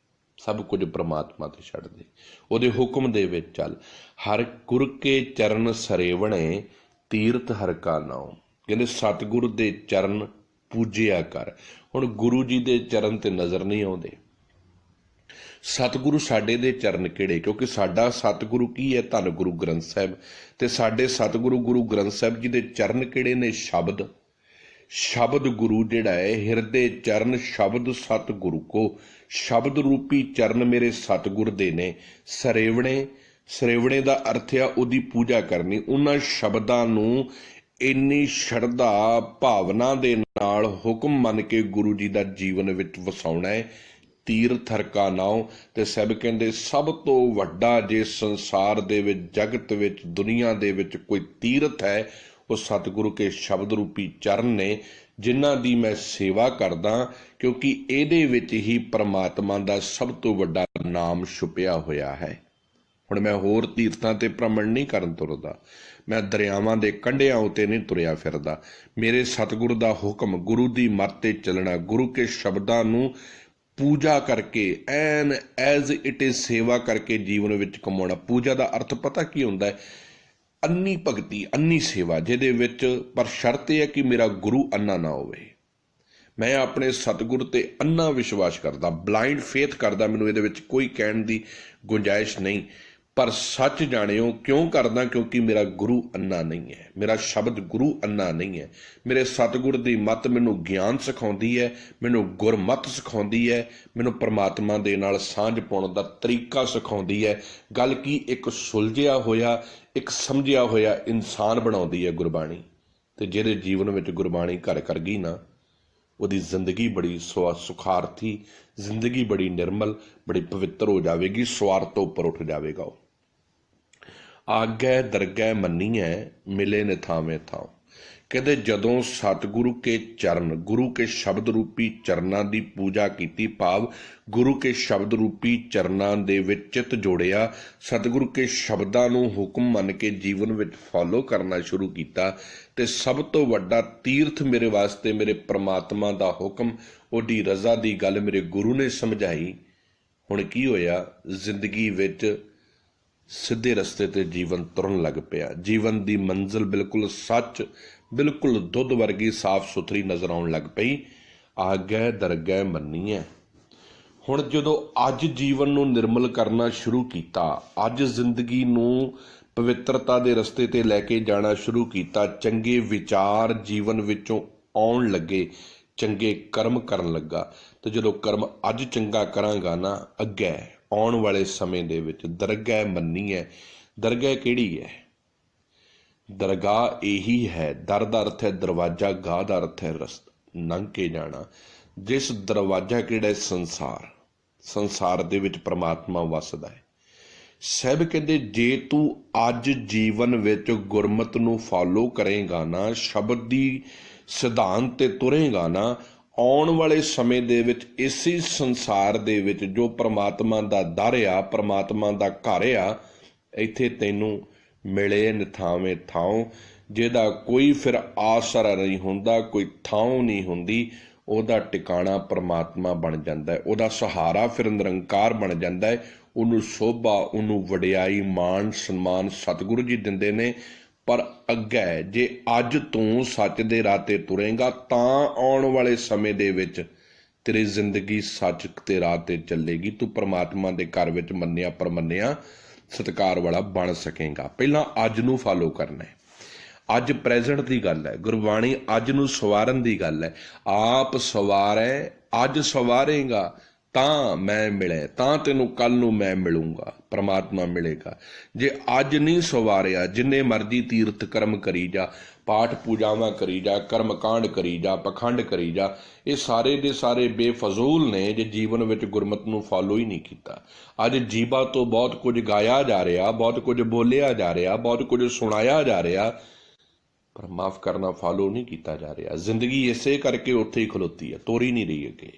ਸਭ ਕੁਝ ਪ੍ਰਮਾਤਮਾ ਤੇ ਛੱਡ ਦੇ, ਉਹਦੇ ਹੁਕਮ ਦੇ ਵਿੱਚ ਚੱਲ। ਹਰ ਗੁਰ ਕੇ ਚਰਨ ਸਰੇਵਣੇ, ਤੀਰਥ ਹਰ ਕਾ ਨਾਉ। ਕਹਿੰਦੇ ਸਤਿਗੁਰੂ ਦੇ ਚਰਨ ਪੂਜਿਆ ਕਰ। ਹੁਣ ਗੁਰੂ ਜੀ ਦੇ ਚਰਨ ਤੇ ਨਜ਼ਰ ਨਹੀਂ ਆਉਂਦੇ। ਸਤਿਗੁਰੂ ਸਾਡੇ ਦੇ ਚਰਨ ਕਿਹੜੇ? ਕਿਉਂਕਿ ਸਾਡਾ ਸਤਿਗੁਰੂ ਕੀ ਹੈ? ਧੰਨ ਗੁਰੂ ਗ੍ਰੰਥ ਸਾਹਿਬ। ਤੇ ਸਾਡੇ ਸਤਿਗੁਰੂ ਗੁਰੂ ਗ੍ਰੰਥ ਸਾਹਿਬ ਜੀ ਦੇ ਚਰਨ ਕਿਹੜੇ ਨੇ? ਸ਼ਬਦ। ਸ਼ਬਦ ਗੁਰੂ ਜਿਹੜਾ ਹੈ, ਹਿਰਦੇ ਚਰਨ ਸ਼ਬਦ ਸਤਿਗੁਰੂ ਕੋ, ਸ਼ਬਦ ਰੂਪੀ ਚਰਨ ਮੇਰੇ ਸਤਿਗੁਰ ਦੇ ਨੇ। ਸਰੇਵਣੇ, ਸਰੇਵਣੇ ਦਾ ਅਰਥ ਆ ਉਹਦੀ ਪੂਜਾ ਕਰਨੀ। ਉਹਨਾਂ ਸ਼ਬਦਾਂ ਨੂੰ ਇੰਨੀ ਸ਼ਰਧਾ ਭਾਵਨਾ ਦੇ ਨਾਲ ਹੁਕਮ ਮੰਨ ਕੇ ਗੁਰੂ ਜੀ ਦਾ ਜੀਵਨ ਵਿੱਚ ਵਸਾਉਣਾ ਹੈ। ਤੀਰਥ ਹਰ ਕਾ ਨਾਉ। ਤੇ ਸਭ ਕਹਿੰਦੇ ਸਭ ਤੋਂ ਵੱਡਾ ਜੇ ਸੰਸਾਰ ਦੇ ਵਿੱਚ, ਜਗਤ ਵਿੱਚ, ਦੁਨੀਆ ਦੇ ਵਿੱਚ ਕੋਈ ਤੀਰਥ ਹੈ, ਉਹ ਸਤਿਗੁਰੂ ਕੇ ਸ਼ਬਦ ਰੂਪੀ ਚਰਨ ਨੇ, ਜਿਨ੍ਹਾਂ ਦੀ ਮੈਂ ਸੇਵਾ ਕਰਦਾ, ਕਿਉਂਕਿ ਇਹਦੇ ਵਿੱਚ ਹੀ ਪਰਮਾਤਮਾ ਦਾ ਸਭ ਤੋਂ ਵੱਡਾ ਨਾਮ ਛੁਪਿਆ ਹੋਇਆ ਹੈ। ਹੁਣ ਮੈਂ ਹੋਰ ਤੀਰਥਾਂ ਤੇ ਭ੍ਰਮਣ ਨਹੀਂ ਕਰਨ ਤੁਰਦਾ, ਮੈਂ ਦਰਿਆਵਾਂ ਦੇ ਕੰਢਿਆਂ ਉੱਤੇ ਨਹੀਂ ਤੁਰਿਆ ਫਿਰਦਾ। ਮੇਰੇ ਸਤਿਗੁਰੂ ਦਾ ਹੁਕਮ, ਗੁਰੂ ਦੀ ਮੱਤ ਤੇ ਚੱਲਣਾ, ਗੁਰੂ ਕੇ ਸ਼ਬਦਾਂ ਨੂੰ ਪੂਜਾ ਕਰਕੇ, ਐਨ ਐਜ਼ ਇਟ ਇਜ਼ ਸੇਵਾ ਕਰਕੇ ਜੀਵਨ ਵਿੱਚ ਕਮਾਉਣਾ। ਪੂਜਾ ਦਾ ਅਰਥ ਪਤਾ ਕੀ ਹੁੰਦਾ ਹੈ? ਅੰਨੀ ਭਗਤੀ, ਅੰਨੀ ਸੇਵਾ, ਜਿਹਦੇ ਵਿੱਚ ਪਰ ਸ਼ਰਤ ਇਹ ਹੈ ਕਿ ਮੇਰਾ ਗੁਰੂ ਅੰਨਾ ਨਾ ਹੋਵੇ। ਮੈਂ ਆਪਣੇ ਸਤਿਗੁਰੂ ਤੇ ਅੰਨਾ ਵਿਸ਼ਵਾਸ ਕਰਦਾ, ਬਲਾਈਂਡ ਫੇਥ ਕਰਦਾ, ਮੈਨੂੰ ਇਹਦੇ ਵਿੱਚ ਕੋਈ ਕਹਿਣ ਦੀ ਗੁੰਜਾਇਸ਼ ਨਹੀਂ। ਪਰ ਸੱਚ ਜਾਣਿਓ ਕਿਉਂ ਕਰਦਾ? ਕਿਉਂਕਿ ਮੇਰਾ ਗੁਰੂ ਅੰਨਾ ਨਹੀਂ ਹੈ, ਮੇਰਾ ਸ਼ਬਦ ਗੁਰੂ ਅੰਨਾ ਨਹੀਂ ਹੈ। ਮੇਰੇ ਸਤਿਗੁਰ ਦੀ ਮੱਤ ਮੈਨੂੰ ਗਿਆਨ ਸਿਖਾਉਂਦੀ ਹੈ, ਮੈਨੂੰ ਗੁਰਮੱਤ ਸਿਖਾਉਂਦੀ ਹੈ, ਮੈਨੂੰ ਪਰਮਾਤਮਾ ਦੇ ਨਾਲ ਸਾਂਝ ਪਾਉਣ ਦਾ ਤਰੀਕਾ ਸਿਖਾਉਂਦੀ ਹੈ। ਗੱਲ ਕੀ, ਇੱਕ ਸੁਲਝਿਆ ਹੋਇਆ, ਇੱਕ ਸਮਝਿਆ ਹੋਇਆ ਇਨਸਾਨ ਬਣਾਉਂਦੀ ਹੈ ਗੁਰਬਾਣੀ। ਤੇ ਜਿਹਦੇ ਜੀਵਨ ਵਿੱਚ ਗੁਰਬਾਣੀ ਘਰ ਕਰ ਗਈ ਨਾ, ਉਹਦੀ ਜ਼ਿੰਦਗੀ ਬੜੀ ਸੁਖਾਰਥੀ, ਜ਼ਿੰਦਗੀ ਬੜੀ ਨਿਰਮਲ, ਬੜੀ ਪਵਿੱਤਰ ਹੋ ਜਾਵੇਗੀ, ਸਵਾਰਥ ਤੋਂ ਉੱਪਰ ਉੱਠ ਜਾਵੇਗਾ ਉਹ। ਆਗੈ ਦਰਗਹਿ ਮੰਨੀਐ, ਮਿਲੇ ਨਿਥਾਵੇਂ ਥਾਉ। ਕਹਿੰਦੇ ਜਦੋਂ ਸਤਿਗੁਰੂ ਕੇ ਚਰਨ, ਗੁਰੂ ਕੇ ਸ਼ਬਦ ਰੂਪੀ ਚਰਨਾਂ ਦੀ ਪੂਜਾ ਕੀਤੀ, ਭਾਵ ਗੁਰੂ ਕੇ ਸ਼ਬਦ ਰੂਪੀ ਚਰਨਾਂ ਦੇ ਵਿੱਚ ਚਿੱਤ ਜੋੜਿਆ, ਸਤਿਗੁਰੂ ਕੇ ਸ਼ਬਦਾਂ ਨੂੰ ਹੁਕਮ ਮੰਨ ਕੇ ਜੀਵਨ ਵਿੱਚ ਫੋਲੋ ਕਰਨਾ ਸ਼ੁਰੂ ਕੀਤਾ, ਤੇ ਸਭ ਤੋਂ ਵੱਡਾ ਤੀਰਥ ਮੇਰੇ ਵਾਸਤੇ ਮੇਰੇ ਪ੍ਰਮਾਤਮਾ ਦਾ ਹੁਕਮ, ਉਹਦੀ ਰਜ਼ਾ ਦੀ ਗੱਲ ਮੇਰੇ ਗੁਰੂ ਨੇ ਸਮਝਾਈ। ਹੁਣ ਕੀ ਹੋਇਆ? ਜ਼ਿੰਦਗੀ ਵਿੱਚ ਸਿੱਧੇ ਰਸਤੇ ਤੇ ਜੀਵਨ ਤੁਰਨ ਲੱਗ ਪਿਆ। ਜੀਵਨ ਦੀ ਮੰਜ਼ਿਲ ਬਿਲਕੁਲ ਸੱਚ, ਬਿਲਕੁਲ ਦੁੱਧ ਵਰਗੀ ਸਾਫ਼ ਸੁਥਰੀ ਨਜ਼ਰ ਆਉਣ ਲੱਗ ਪਈ। ਆਗੈ ਦਰਗਹਿ ਮੰਨੀਐ। ਹੁਣ ਜਦੋਂ ਅੱਜ ਜੀਵਨ ਨੂੰ ਨਿਰਮਲ ਕਰਨਾ ਸ਼ੁਰੂ ਕੀਤਾ, ਅੱਜ ਜ਼ਿੰਦਗੀ ਨੂੰ ਪਵਿੱਤਰਤਾ ਦੇ ਰਸਤੇ ਤੇ ਲੈ ਕੇ ਜਾਣਾ ਸ਼ੁਰੂ ਕੀਤਾ, ਚੰਗੇ ਵਿਚਾਰ ਜੀਵਨ ਵਿੱਚੋਂ ਆਉਣ ਲੱਗੇ, ਚੰਗੇ ਕਰਮ ਕਰਨ ਲੱਗਾ। ਤੇ ਜਦੋਂ ਕਰਮ ਅੱਜ ਚੰਗਾ ਕਰਾਂਗਾ ਨਾ, ਅੱਗੇ ਆਉਣ ਵਾਲੇ ਸਮੇਂ ਦੇ ਵਿੱਚ ਦਰਗਹਿ ਮੰਨੀਐ। ਦਰਗਹਿ ਕਿਹੜੀ ਹੈ? ਦਰਗਾਹ ਇਹੀ ਹੈ। ਦਰ ਦਾ ਅਰਥ ਹੈ ਦਰਵਾਜ਼ਾ, ਗਾਹ ਦਾ ਅਰਥ ਹੈ ਰਸਤਾ, ਲੰਘ ਕੇ ਜਾਣਾ। ਜਿਸ ਦਰਵਾਜ਼ਾ ਕਿਹੜਾ? ਸੰਸਾਰ। ਸੰਸਾਰ ਦੇ ਵਿੱਚ ਪਰਮਾਤਮਾ ਵੱਸਦਾ ਹੈ। ਸਾਹਿਬ ਕਹਿੰਦੇ ਜੇ ਤੂੰ ਅੱਜ ਜੀਵਨ ਵਿੱਚ ਗੁਰਮਤ ਨੂੰ ਫਾਲੋ ਕਰੇਗਾ ਨਾ, ਸ਼ਬਦ ਦੀ ਸਿਧਾਂਤ ਤੇ ਤੁਰੇਗਾ ਨਾ, ਆਉਣ ਵਾਲੇ ਸਮੇਂ ਦੇ ਵਿੱਚ ਇਸੇ ਸੰਸਾਰ ਦੇ ਵਿੱਚ ਜੋ ਪ੍ਰਮਾਤਮਾ ਦਾ ਦਰ ਆ, ਪ੍ਰਮਾਤਮਾ ਦਾ ਘਰ ਆ, ਇੱਥੇ ਤੈਨੂੰ ਮਿਲੇ ਨਿਥਾਵੇਂ ਥਾਂ, ਜਿਹਦਾ ਕੋਈ ਫਿਰ ਆਸਰਾ ਨਹੀਂ ਹੁੰਦਾ, ਕੋਈ ਥਾਂ ਨਹੀਂ ਹੁੰਦੀ। ਉਹਦਾ ਟਿਕਾਣਾ ਪ੍ਰਮਾਤਮਾ ਬਣ ਜਾਂਦਾ ਹੈ, ਉਹਦਾ ਸਹਾਰਾ ਫਿਰ ਨਿਰੰਕਾਰ ਬਣ ਜਾਂਦਾ ਹੈ। ਉਹਨੂੰ ਸੋਭਾ, ਉਹਨੂੰ ਵਡਿਆਈ, ਮਾਣ ਸਨਮਾਨ ਸਤਿਗੁਰੂ ਜੀ ਦਿੰਦੇ ਨੇ। ਪਰ ਅੱਗੇ ਜੇ ਅੱਜ ਤੂੰ ਸੱਚ ਦੇ ਰਾਹ 'ਤੇ ਤੁਰੇਂਗਾ ਤਾਂ ਆਉਣ ਵਾਲੇ ਸਮੇਂ ਦੇ ਵਿੱਚ ਤੇਰੀ ਜ਼ਿੰਦਗੀ ਸੱਚ ਦੇ ਰਾਹ 'ਤੇ ਚੱਲੇਗੀ। ਤੂੰ ਪ੍ਰਮਾਤਮਾ ਦੇ ਘਰ ਵਿੱਚ ਮੰਨਿਆ ਪ੍ਰਮੰਨਿਆ ਸਤਿਕਾਰ ਵਾਲਾ ਬਣ ਸਕੇਗਾ। ਪਹਿਲਾਂ ਅੱਜ ਨੂੰ ਫਾਲੋ ਕਰਨਾ ਹੈ। ਅੱਜ ਪ੍ਰੈਜ਼ੈਂਟ ਦੀ ਗੱਲ ਹੈ, ਗੁਰਬਾਣੀ ਅੱਜ ਨੂੰ ਸਵਾਰਨ ਦੀ ਗੱਲ ਹੈ। ਆਪ ਸਵਾਰੈ, ਅੱਜ ਸਵਾਰੇਗਾ ਤਾਂ ਮੈਂ ਮਿਲੇ, ਤਾਂ ਤੈਨੂੰ ਕੱਲ ਨੂੰ ਮੈਂ ਮਿਲੂੰਗਾ, ਪ੍ਰਮਾਤਮਾ ਮਿਲੇਗਾ। ਜੇ ਅੱਜ ਨਹੀਂ ਸਵਾਰਿਆ, ਜਿੰਨੇ ਮਰਜ਼ੀ ਤੀਰਥ ਕਰਮ ਕਰੀ ਜਾ, ਪਾਠ ਪੂਜਾਵਾਂ ਕਰੀ ਜਾ, ਕਰਮ ਕਾਂਡ ਕਰੀ ਜਾ, ਪਖੰਡ ਕਰੀ ਜਾ, ਇਹ ਸਾਰੇ ਦੇ ਸਾਰੇ ਬੇਫਜ਼ੂਲ ਨੇ ਜੇ ਜੀਵਨ ਵਿੱਚ ਗੁਰਮਤ ਨੂੰ ਫਾਲੋ ਹੀ ਨਹੀਂ ਕੀਤਾ। ਅੱਜ ਜੀਭਾਂ ਤੋਂ ਬਹੁਤ ਕੁਝ ਗਾਇਆ ਜਾ ਰਿਹਾ, ਬਹੁਤ ਕੁਝ ਬੋਲਿਆ ਜਾ ਰਿਹਾ, ਬਹੁਤ ਕੁਝ ਸੁਣਾਇਆ ਜਾ ਰਿਹਾ, ਪਰ ਮਾਫ ਕਰਨਾ ਫਾਲੋ ਨਹੀਂ ਕੀਤਾ ਜਾ ਰਿਹਾ। ਜ਼ਿੰਦਗੀ ਇਸੇ ਕਰਕੇ ਉੱਥੇ ਹੀ ਖਲੋਤੀ ਹੈ, ਤੋਰੀ ਨਹੀਂ ਰਹੀ ਅੱਗੇ।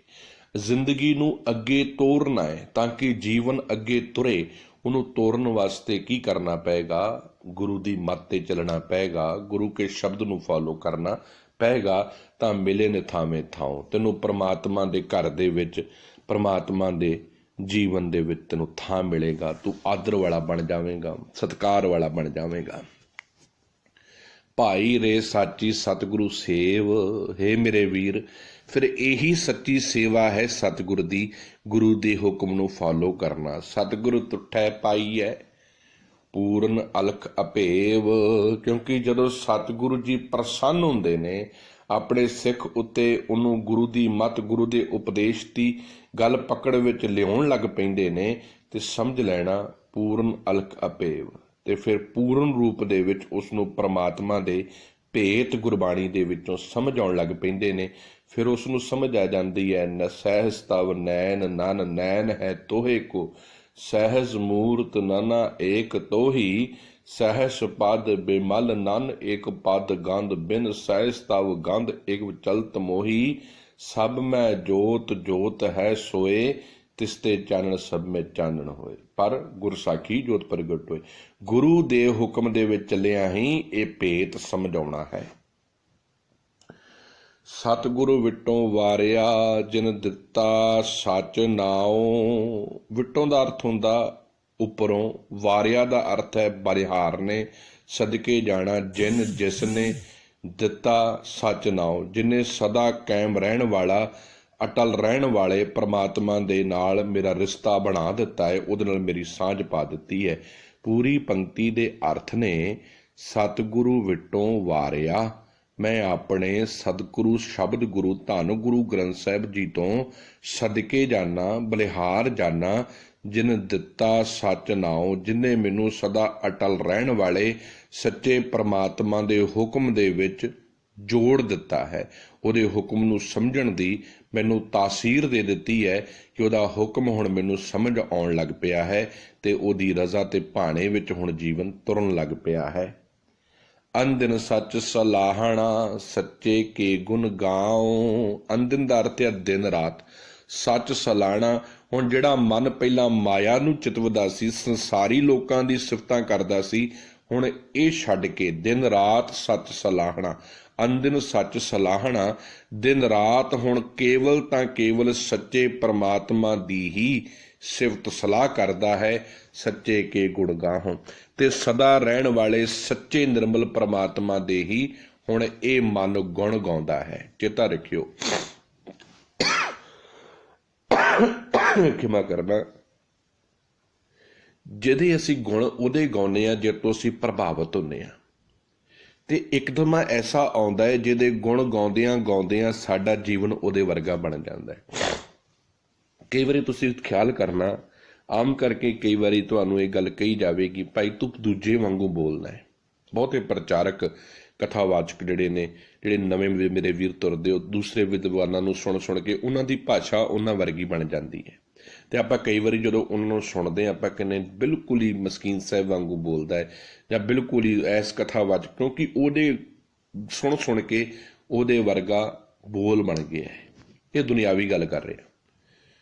ਜ਼ਿੰਦਗੀ ਨੂੰ ਅੱਗੇ ਤੋਰਨਾ ਹੈ ਤਾਂ ਕਿ ਜੀਵਨ ਅੱਗੇ ਤੁਰੇ। ਉਹਨੂੰ ਤੋਰਨ ਵਾਸਤੇ ਕੀ ਕਰਨਾ ਪਏਗਾ? ਗੁਰੂ ਦੀ ਮੱਤ 'ਤੇ ਚੱਲਣਾ ਪਏਗਾ, ਗੁਰੂ ਕੇ ਸ਼ਬਦ ਨੂੰ ਫਾਲੋ ਕਰਨਾ ਪਏਗਾ, ਤਾਂ ਮਿਲੇ ਨਿਥਾਵੇਂ ਥਾਂ। ਤੈਨੂੰ ਪ੍ਰਮਾਤਮਾ ਦੇ ਘਰ ਦੇ ਵਿੱਚ, ਪ੍ਰਮਾਤਮਾ ਦੇ ਜੀਵਨ ਦੇ ਵਿੱਚ ਤੈਨੂੰ ਥਾਂ ਮਿਲੇਗਾ। ਤੂੰ ਆਦਰ ਵਾਲਾ ਬਣ ਜਾਵੇਂਗਾ, ਸਤਿਕਾਰ ਵਾਲਾ ਬਣ ਜਾਵੇਂਗਾ। ਭਾਈ ਰੇ ਸਾਚੀ ਸਤਿਗੁਰੂ ਸੇਵ, ਹੇ ਮੇਰੇ ਵੀਰ, ਫਿਰ ਇਹੀ ਸੱਚੀ ਸੇਵਾ ਹੈ ਸਤਿਗੁਰ ਦੀ, ਗੁਰੂ ਦੇ ਹੁਕਮ ਨੂੰ ਫਾਲੋ ਕਰਨਾ। ਸਤਿਗੁਰੂ ਤੁਠੈ ਪਾਈਐ ਪੂਰਨ ਅਲਖ ਅਭੇਵ, ਕਿਉਂਕਿ ਜਦੋਂ ਸਤਿਗੁਰੂ ਜੀ ਪ੍ਰਸੰਨ ਹੁੰਦੇ ਨੇ ਆਪਣੇ ਸਿੱਖ ਉੱਤੇ, ਉਹਨੂੰ ਗੁਰੂ ਦੀ ਮੱਤ, ਗੁਰੂ ਦੇ ਉਪਦੇਸ਼ ਦੀ ਗੱਲ ਪਕੜ ਵਿੱਚ ਲਿਆਉਣ ਲੱਗ ਪੈਂਦੇ ਨੇ, ਤੇ ਸਮਝ ਲੈਣਾ ਪੂਰਨ ਅਲਖ ਅਭੇਵ। ਤੇ ਫਿਰ ਪੂਰਨ ਰੂਪ ਦੇ ਵਿੱਚ ਉਸ ਨੂੰ ਪ੍ਰਮਾਤਮਾ ਦੇ ਭੇਤ ਗੁਰਬਾਣੀ ਦੇ ਵਿੱਚੋਂ ਸਮਝ ਆਉਣ ਲੱਗ ਪੈਂਦੇ ਨੇ। ਫਿਰ ਉਸ ਨੂੰ ਸਮਝ ਆ ਜਾਂਦੀ ਹੈ, ਨ ਸਹਿਜ ਤਵ ਨੈਣ ਨਨ ਨੈਣ ਹੈ ਤੋਹੇ ਕੋ, ਸਹਿਜ ਮੂਰਤ ਨਨਾ ਏਕ ਤੋਹੀ, ਸਹਿਜ ਪਦ ਬਿਮਲ ਨਨ ਏਕ ਪਦ ਗੰਧ, ਬਿਨ ਸਹਿਜ ਤਵ ਗੰਧ ਏਕ ਚਲਤ ਮੋਹੀ, ਸਭ ਮੈਂ ਜੋਤ ਜੋਤ ਹੈ ਸੋਏ, ਤਿਸਤੇ ਚਾਨਣ ਸਭ ਮੈਂ ਚਾਨਣ ਹੋਏ। ਪਰ ਗੁਰਸਾਖੀ ਜੋਤ ਪ੍ਰਗਟ ਹੋਏ। ਗੁਰੂ ਦੇ ਹੁਕਮ ਦੇ ਵਿੱਚ ਚੱਲਿਆ ਹੀ ਇਹ ਭੇਤ ਸਮਝਾਉਣਾ ਹੈ। ਸਤਿਗੁਰੂ ਵਿਟੋਂ ਵਾਰਿਆ ਜਿਨ ਦਿੱਤਾ ਸੱਚ ਨਾਉ। ਵਿਟੋਂ ਦਾ ਅਰਥ ਹੁੰਦਾ ਉੱਪਰੋਂ, ਵਾਰਿਆ ਦਾ ਅਰਥ ਹੈ ਬਲਿਹਾਰਨੇ, ਸਦਕੇ ਜਾਣਾ। ਜਿਨ ਜਿਸ ਨੇ ਦਿੱਤਾ ਸੱਚ ਨਾਉ, ਜਿਹਨੇ ਸਦਾ ਕਾਇਮ ਰਹਿਣ ਵਾਲਾ, ਅਟਲ ਰਹਿਣ ਵਾਲੇ ਪ੍ਰਮਾਤਮਾ ਦੇ ਨਾਲ ਮੇਰਾ ਰਿਸ਼ਤਾ ਬਣਾ ਦਿੱਤਾ ਹੈ, ਉਹਦੇ ਨਾਲ ਮੇਰੀ ਸਾਂਝ ਪਾ ਦਿੱਤੀ ਹੈ। ਪੂਰੀ ਪੰਕਤੀ ਦੇ ਅਰਥ ਨੇ, ਸਤਿਗੁਰੂ ਵਿਟੋਂ ਵਾਰਿਆ, ਮੈਂ ਆਪਣੇ ਸਤਿਗੁਰੂ ਸ਼ਬਦ ਗੁਰੂ ਧੰਨ ਗੁਰੂ ਗ੍ਰੰਥ ਸਾਹਿਬ ਜੀ ਤੋਂ ਸਦਕੇ ਜਾਨਾ, ਬਲਿਹਾਰ ਜਾਨਾ। ਜਿਨ ਦਿੱਤਾ ਸੱਚ ਨਾਉ, ਜਿਹਨੇ ਮੈਨੂੰ ਸਦਾ ਅਟਲ ਰਹਿਣ ਵਾਲੇ ਸੱਚੇ ਪ੍ਰਮਾਤਮਾ ਦੇ ਹੁਕਮ ਦੇ ਵਿੱਚ ਜੋੜ ਦਿੱਤਾ ਹੈ। ਉਹਦੇ ਹੁਕਮ ਨੂੰ ਸਮਝਣ ਦੀ ਮੈਨੂੰ ਤਾਸੀਰ ਦੇ ਦਿੱਤੀ ਹੈ ਕਿ ਉਹਦਾ ਹੁਕਮ ਹੁਣ ਮੈਨੂੰ ਸਮਝ ਆਉਣ ਲੱਗ ਪਿਆ ਹੈ, ਤੇ ਉਹਦੀ ਰਜ਼ਾ ਤੇ ਭਾਣੇ ਵਿੱਚ ਹੁਣ ਜੀਵਨ ਤੁਰਨ ਲੱਗ ਪਿਆ ਹੈ। ਅੰਦਿਨ ਸੱਚ ਸਲਾਹਣਾ, ਸੱਚੇ ਕੇ ਗੁਣ ਗਾਉ। ਅੰਦਿਨ ਦਾ ਅਰਥ ਹੈ ਦਿਨ ਰਾਤ, ਸੱਚ ਸਲਾਹਣਾ। ਹੁਣ ਜਿਹੜਾ ਮਨ ਪਹਿਲਾਂ ਮਾਇਆ ਨੂੰ ਚਿਤਵਦਾ ਸੀ, ਸੰਸਾਰੀ ਲੋਕਾਂ ਦੀ ਸਿਫਤਾਂ ਕਰਦਾ ਸੀ, ਹੁਣ ਇਹ ਛੱਡ ਕੇ ਦਿਨ ਰਾਤ ਸੱਚ ਸਲਾਹਣਾ, ਅੰਦਿਨ ਸੱਚ ਸਲਾਹਣਾ। ਦਿਨ ਰਾਤ ਹੁਣ ਕੇਵਲ ਤਾਂ ਕੇਵਲ ਸੱਚੇ ਪ੍ਰਮਾਤਮਾ ਦੀ ਹੀ ਸਿਫਤ ਸਲਾਹ ਕਰਦਾ ਹੈ, ਸੱਚੇ ਕੇ ਗੁਣ ਗਾਹੋਂ, ਤੇ ਸਦਾ ਰਹਿਣ ਵਾਲੇ ਸੱਚੇ ਨਿਰਮਲ ਪ੍ਰਮਾਤਮਾ ਦੇ ਹੀ ਹੁਣ ਇਹ ਮਨ ਗੁਣ ਗਾਉਂਦਾ ਹੈ। ਚੇਤਾ ਰੱਖਿਓ, ਖਿਮਾ ਕਰਨਾ, ਜਿਹਦੇ ਅਸੀਂ ਗੁਣ ਉਹਦੇ ਗਾਉਂਦੇ ਹਾਂ ਜੇ ਤੋਂ ਅਸੀਂ ਪ੍ਰਭਾਵਿਤ ਹੁੰਦੇ ਹਾਂ, ਤੇ ਇੱਕਦਮ ਐਸਾ ਆਉਂਦਾ ਹੈ ਜਿਹਦੇ ਗੁਣ ਗਾਉਂਦਿਆਂ ਗਾਉਂਦਿਆਂ ਸਾਡਾ ਜੀਵਨ ਉਹਦੇ ਵਰਗਾ ਬਣ ਜਾਂਦਾ ਹੈ। ਕਈ ਵਾਰੀ ਤੁਸੀਂ ਖਿਆਲ ਕਰਨਾ, ਆਮ ਕਰਕੇ ਕਈ ਵਾਰੀ ਤੁਹਾਨੂੰ ਇਹ ਗੱਲ ਕਹੀ ਜਾਵੇਗੀ, ਭਾਈ ਤੂੰ ਦੂਜੇ ਵਾਂਗੂ ਬੋਲਣਾ ਹੈ। ਬਹੁਤੇ ਪ੍ਰਚਾਰਕ ਕਥਾਵਾਚਕ ਜਿਹੜੇ ਨੇ, ਜਿਹੜੇ ਨਵੇਂ ਮੇਰੇ ਵੀਰ ਤੁਰਦੇ, ਉਹ ਦੂਸਰੇ ਵਿਦਵਾਨਾਂ ਨੂੰ ਸੁਣ ਸੁਣ ਕੇ ਉਹਨਾਂ ਦੀ ਭਾਸ਼ਾ ਉਹਨਾਂ ਵਰਗੀ ਬਣ ਜਾਂਦੀ ਹੈ। ਤੇ ਆਪਾਂ ਕਈ ਵਾਰੀ ਜਦੋਂ ਉਹਨਾਂ ਨੂੰ ਸੁਣਦੇ ਹਾਂ, ਆਪਾਂ ਕਹਿੰਦੇ ਬਿਲਕੁਲ ਹੀ ਮਸਕੀਨ ਸਾਹਿਬ ਵਾਂਗੂ ਬੋਲਦਾ ਹੈ, ਜਾਂ ਬਿਲਕੁਲ ਹੀ ਐਸ ਕਥਾਵਾਚਕ, ਕਿਉਂਕਿ ਉਹਦੇ ਸੁਣ ਸੁਣ ਕੇ ਉਹਦੇ ਵਰਗਾ ਬੋਲ ਬਣ ਗਿਆ ਹੈ। ਇਹ ਦੁਨਿਆਵੀ ਗੱਲ ਕਰ ਰਿਹਾ।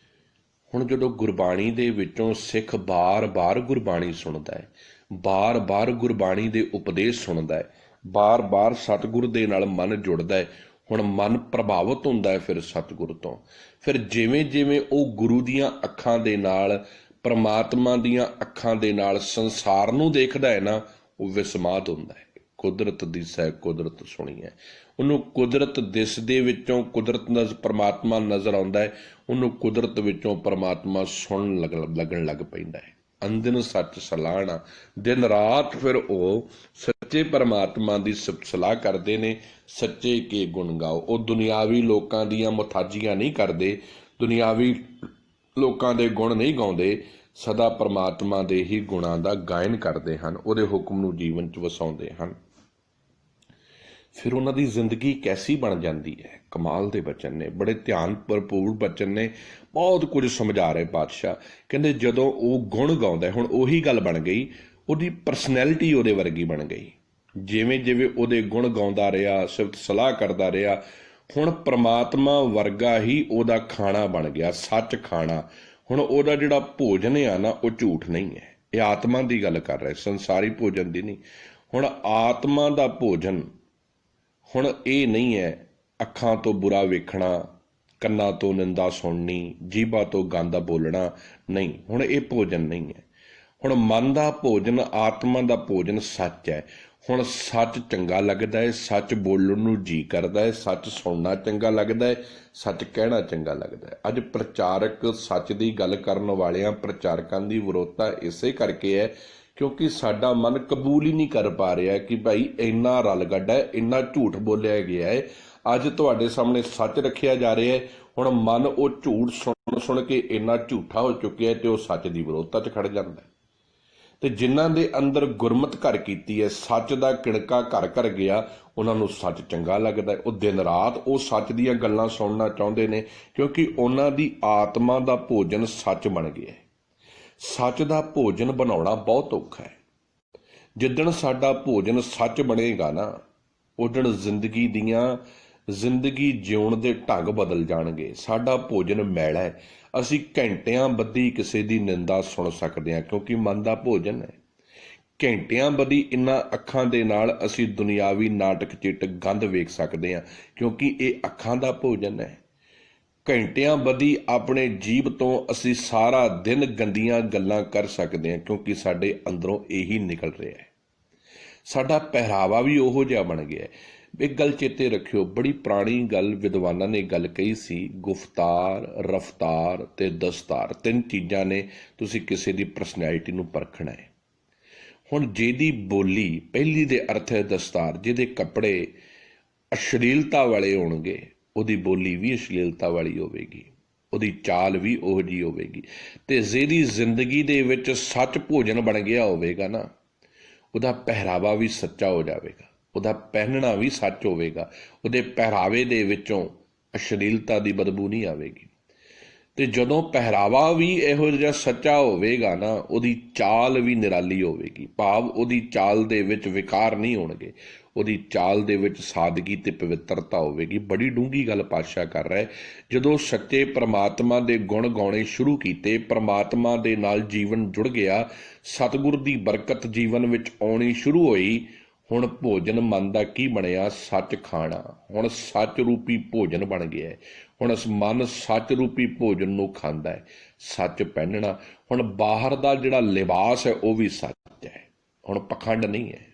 ਹੁਣ ਜਦੋਂ ਗੁਰਬਾਣੀ ਦੇ ਵਿੱਚੋਂ ਸਿੱਖ ਬਾਰ-ਬਾਰ ਗੁਰਬਾਣੀ ਸੁਣਦਾ ਹੈ, ਬਾਰ-ਬਾਰ ਗੁਰਬਾਣੀ ਦੇ ਉਪਦੇਸ਼ ਸੁਣਦਾ ਹੈ, ਬਾਰ-ਬਾਰ ਸਤਿਗੁਰ ਦੇ ਨਾਲ ਮਨ ਜੁੜਦਾ ਹੈ, ਹੁਣ ਮਨ ਪ੍ਰਭਾਵਿਤ ਹੁੰਦਾ ਹੈ ਫਿਰ ਸਤਿਗੁਰ ਤੋਂ। ਫਿਰ ਜਿਵੇਂ ਜਿਵੇਂ ਉਹ ਗੁਰੂ ਦੀਆਂ ਅੱਖਾਂ ਦੇ ਨਾਲ, ਪ੍ਰਮਾਤਮਾ ਦੀਆਂ ਅੱਖਾਂ ਦੇ ਨਾਲ ਸੰਸਾਰ ਨੂੰ ਦੇਖਦਾ ਹੈ ਨਾ, ਉਹ ਵਿਸਮਾਦ ਹੁੰਦਾ ਹੈ। ਕੁਦਰਤ ਦਿਸੈ ਕੁਦਰਤ ਸੁਣੀਐ, ਉਹਨੂੰ ਕੁਦਰਤ ਦਿਸਦੇ ਵਿੱਚੋਂ ਕੁਦਰਤ ਪਰਮਾਤਮਾ ਨਜ਼ਰ ਆਉਂਦਾ ਹੈ, ਉਹਨੂੰ ਕੁਦਰਤ ਵਿੱਚੋਂ ਪਰਮਾਤਮਾ ਸੁਣਨ ਲੱਗਣ ਲੱਗ ਪੈਂਦਾ ਹੈ। ਅੰਦਿਨ ਸੱਚ ਸਲਾਹਣਾ, ਦਿਨ ਰਾਤ ਫਿਰ ਉਹ ਸੱਚੇ ਪਰਮਾਤਮਾ ਦੀ ਸਲਾਹ ਕਰਦੇ ਨੇ। ਸੱਚੇ ਕੇ ਗੁਣ ਗਾਓ, ਉਹ ਦੁਨਿਆਵੀ ਲੋਕਾਂ ਦੀਆਂ ਮੁਥਾਜੀਆਂ ਨਹੀਂ ਕਰਦੇ, ਦੁਨਿਆਵੀ ਲੋਕਾਂ ਦੇ ਗੁਣ ਨਹੀਂ ਗਾਉਂਦੇ, ਸਦਾ ਪਰਮਾਤਮਾ ਦੇ ਹੀ ਗੁਣਾਂ ਦਾ ਗਾਇਨ ਕਰਦੇ ਹਨ, ਉਹਦੇ ਹੁਕਮ ਨੂੰ ਜੀਵਨ 'ਚ ਵਸਾਉਂਦੇ ਹਨ। ਫਿਰ ਉਹਨਾਂ ਦੀ ਜ਼ਿੰਦਗੀ ਕੈਸੀ ਬਣ ਜਾਂਦੀ ਹੈ। ਕਮਾਲ ਦੇ ਬਚਨ ਨੇ, ਬੜੇ ਧਿਆਨ ਭਰਪੂਰ ਬਚਨ ਨੇ, ਬਹੁਤ ਕੁਝ ਸਮਝਾ ਰਹੇ ਪਾਤਸ਼ਾਹ। ਕਹਿੰਦੇ ਜਦੋਂ ਉਹ ਗੁਣ ਗਾਉਂਦਾ, ਹੁਣ ਉਹੀ ਗੱਲ ਬਣ ਗਈ, ਉਹਦੀ ਪਰਸਨੈਲਿਟੀ ਉਹਦੇ ਵਰਗੀ ਬਣ ਗਈ। ਜਿਵੇਂ ਜਿਵੇਂ ਉਹਦੇ ਗੁਣ ਗਾਉਂਦਾ ਰਿਹਾ, ਸਿਫਤ ਸਲਾਹ ਕਰਦਾ ਰਿਹਾ, ਹੁਣ ਪ੍ਰਮਾਤਮਾ ਵਰਗਾ ਹੀ ਉਹਦਾ ਖਾਣਾ ਬਣ ਗਿਆ, ਸੱਚ ਖਾਣਾ। ਹੁਣ ਉਹਦਾ ਜਿਹੜਾ ਭੋਜਨ ਆ ਨਾ, ਉਹ ਝੂਠ ਨਹੀਂ ਹੈ। ਇਹ ਆਤਮਾ ਦੀ ਗੱਲ ਕਰ ਰਹੇ, ਸੰਸਾਰੀ ਭੋਜਨ ਦੀ ਨਹੀਂ। ਹੁਣ ਆਤਮਾ ਦਾ ਭੋਜਨ ਹੁਣ ਇਹ ਨਹੀਂ ਹੈ ਅੱਖਾਂ ਤੋਂ ਬੁਰਾ ਵੇਖਣਾ, ਕੰਨਾਂ ਤੋਂ ਨਿੰਦਾ ਸੁਣਨੀ, ਜੀਭਾਂ ਤੋਂ ਗੰਦ ਬੋਲਣਾ, ਨਹੀਂ। ਹੁਣ ਇਹ ਭੋਜਨ ਨਹੀਂ ਹੈ। ਹੁਣ ਮਨ ਦਾ ਭੋਜਨ, ਆਤਮਾ ਦਾ ਭੋਜਨ ਸੱਚ ਹੈ। ਹੁਣ ਸੱਚ ਚੰਗਾ ਲੱਗਦਾ ਹੈ, ਸੱਚ ਬੋਲਣ ਨੂੰ ਜੀ ਕਰਦਾ ਹੈ, ਸੱਚ ਸੁਣਨਾ ਚੰਗਾ ਲੱਗਦਾ ਹੈ, ਸੱਚ ਕਹਿਣਾ ਚੰਗਾ ਲੱਗਦਾ ਹੈ। ਅੱਜ ਪ੍ਰਚਾਰਕ ਸੱਚ ਦੀ ਗੱਲ ਕਰਨ ਵਾਲਿਆਂ ਪ੍ਰਚਾਰਕਾਂ ਦੀ ਵਿਰੋਧਤਾ ਇਸੇ ਕਰਕੇ ਹੈ ਕਿਉਂਕਿ ਸਾਡਾ ਮਨ ਕਬੂਲ ਹੀ ਨਹੀਂ ਕਰ ਪਾ ਰਿਹਾ ਕਿ ਭਾਈ ਇੰਨਾ ਰਲ ਗੱਡਾ ਹੈ, ਇੰਨਾ ਝੂਠ ਬੋਲਿਆ ਗਿਆ ਹੈ। ਅੱਜ ਤੁਹਾਡੇ ਸਾਹਮਣੇ ਸੱਚ ਰੱਖਿਆ ਜਾ ਰਿਹਾ ਹੈ, ਹੁਣ ਮਨ ਉਹ ਝੂਠ ਸੁਣ ਕੇ ਇੰਨਾ ਝੂਠਾ ਹੋ ਚੁੱਕਿਆ ਤੇ ਉਹ ਸੱਚ ਦੀ ਵਿਰੋਧਤਾ 'ਚ ਖੜ ਜਾਂਦਾ। ਤੇ ਜਿਨ੍ਹਾਂ ਦੇ ਅੰਦਰ ਗੁਰਮਤ ਘਰ ਕੀਤੀ ਹੈ, ਸੱਚ ਦਾ ਕਿਣਕਾ ਘਰ ਘਰ ਗਿਆ, ਉਹਨਾਂ ਨੂੰ ਸੱਚ ਚੰਗਾ ਲੱਗਦਾ ਹੈ। ਉਹ ਦਿਨ ਰਾਤ ਉਹ ਸੱਚ ਦੀਆਂ ਗੱਲਾਂ ਸੁਣਨਾ ਚਾਹੁੰਦੇ ਨੇ ਕਿਉਂਕਿ ਉਹਨਾਂ ਦੀ ਆਤਮਾ ਦਾ ਭੋਜਨ ਸੱਚ ਬਣ ਗਿਆ ਹੈ। ਸੱਚ ਦਾ ਭੋਜਨ ਬਣਾਉਣਾ ਬਹੁਤ ਔਖਾ ਹੈ। ਜਿੱਦਣ ਸਾਡਾ ਭੋਜਨ ਸੱਚ ਬਣੇਗਾ ਨਾ, ਉਦਣ ਜ਼ਿੰਦਗੀ ਜਿਉਣ ਦੇ ਢੰਗ ਬਦਲ ਜਾਣਗੇ। ਸਾਡਾ ਭੋਜਨ ਮੈਲਾ ਹੈ, ਅਸੀਂ ਘੰਟਿਆਂ ਬੱਧੀ ਕਿਸੇ ਦੀ ਨਿੰਦਾ ਸੁਣ ਸਕਦੇ ਹਾਂ ਕਿਉਂਕਿ ਮਨ ਦਾ ਭੋਜਨ ਹੈ। ਘੰਟਿਆਂ ਬੱਧੀ ਇਹਨਾਂ ਅੱਖਾਂ ਦੇ ਨਾਲ ਅਸੀਂ ਦੁਨਿਆਵੀ ਨਾਟਕ ਚਿੱਟ ਗੰਧ ਵੇਖ ਸਕਦੇ ਹਾਂ ਕਿਉਂਕਿ ਇਹ ਅੱਖਾਂ ਦਾ ਭੋਜਨ ਹੈ। ਘੰਟਿਆਂ ਬੱਧੀ ਆਪਣੇ ਜੀਭ ਤੋਂ ਅਸੀਂ ਸਾਰਾ ਦਿਨ ਗੰਦੀਆਂ ਗੱਲਾਂ ਕਰ ਸਕਦੇ ਹਾਂ ਕਿਉਂਕਿ ਸਾਡੇ ਅੰਦਰੋਂ ਇਹੀ ਨਿਕਲ ਰਿਹਾ ਹੈ। ਸਾਡਾ ਪਹਿਰਾਵਾ ਵੀ ਉਹੋ ਜਿਹਾ ਬਣ ਗਿਆ ਹੈ। ਇੱਕ ਗੱਲ ਚੇਤੇ ਰੱਖਿਓ, ਬੜੀ ਪੁਰਾਣੀ ਗੱਲ ਵਿਦਵਾਨਾਂ ਨੇ ਗੱਲ ਕਹੀ ਸੀ, ਗੁਫਤਾਰ, ਰਫਤਾਰ ਤੇ ਦਸਤਾਰ, 3 ਚੀਜ਼ਾਂ ਨੇ ਤੁਸੀਂ ਕਿਸੇ ਦੀ ਪਰਸਨੈਲਿਟੀ ਨੂੰ ਪਰਖਣਾ ਹੈ। ਹੁਣ ਜਿਹਦੀ ਬੋਲੀ ਪਹਿਲੀ ਦੇ ਅਰਥ ਹੈ ਦਸਤਾਰ, ਜਿਹਦੇ ਕੱਪੜੇ ਅਸ਼ਲੀਲਤਾ ਵਾਲੇ ਹੋਣਗੇ, ਉਹਦੀ ਬੋਲੀ ਵੀ ਅਸ਼ਲੀਲਤਾ ਵਾਲੀ ਹੋਵੇਗੀ, ਉਹਦੀ ਚਾਲ ਵੀ ਉਹੋ ਜਿਹੀ ਹੋਵੇਗੀ। ਤੇ ਜਿਹਦੀ ਜ਼ਿੰਦਗੀ ਦੇ ਵਿੱਚ ਸੱਚ ਭੋਜਨ ਬਣ ਗਿਆ ਹੋਵੇਗਾ ਨਾ, ਉਹਦਾ ਪਹਿਰਾਵਾ ਵੀ ਸੱਚਾ ਹੋ ਜਾਵੇਗਾ, ਉਹਦਾ ਪਹਿਨਣਾ ਵੀ ਸੱਚ ਹੋਵੇਗਾ, ਉਹਦੇ ਪਹਿਰਾਵੇ ਦੇ ਵਿੱਚੋਂ ਅਸ਼ਲੀਲਤਾ ਦੀ ਬਦਬੂ ਨਹੀਂ ਆਵੇਗੀ। ਤੇ ਜਦੋਂ ਪਹਿਰਾਵਾ ਵੀ ਇਹੋ ਜਿਹਾ ਸੱਚਾ ਹੋਵੇਗਾ ਨਾ, ਉਹਦੀ ਚਾਲ ਵੀ ਨਿਰਾਲੀ ਹੋਵੇਗੀ। ਭਾਵ ਉਹਦੀ ਚਾਲ ਦੇ ਵਿੱਚ ਵਿਕਾਰ ਨਹੀਂ ਹੋਣਗੇ, ਉਹਦੀ ਚਾਲ ਦੇ ਵਿੱਚ ਸਾਦਗੀ ਤੇ ਪਵਿੱਤਰਤਾ ਹੋਵੇਗੀ। ਬੜੀ ਡੂੰਘੀ ਗੱਲ ਪਾਤਸ਼ਾਹ ਕਰ ਰਿਹਾ। ਜਦੋਂ ਸੱਚੇ ਪ੍ਰਮਾਤਮਾ ਦੇ ਗੁਣ ਗਾਉਣੇ ਸ਼ੁਰੂ ਕੀਤੇ, ਪ੍ਰਮਾਤਮਾ ਦੇ ਨਾਲ ਜੀਵਨ ਜੁੜ ਗਿਆ, ਸਤਿਗੁਰ ਦੀ ਬਰਕਤ ਜੀਵਨ ਵਿੱਚ ਆਉਣੀ ਸ਼ੁਰੂ ਹੋਈ, ਹੁਣ ਭੋਜਨ ਮਨ ਦਾ ਕੀ ਬਣਿਆ? ਸੱਚ ਖਾਣਾ। ਹੁਣ ਸੱਚ ਰੂਪੀ ਭੋਜਨ ਬਣ ਗਿਆ। ਹੁਣ ਇਸ ਮਨ ਸੱਚ ਰੂਪੀ ਭੋਜਨ ਨੂੰ ਖਾਂਦਾ ਹੈ, ਸੱਚ ਪਹਿਨਣਾ। ਹੁਣ ਬਾਹਰ ਦਾ ਜਿਹੜਾ ਲਿਬਾਸ ਹੈ ਉਹ ਵੀ ਸੱਚ ਹੈ, ਹੁਣ ਪਖੰਡ ਨਹੀਂ ਹੈ।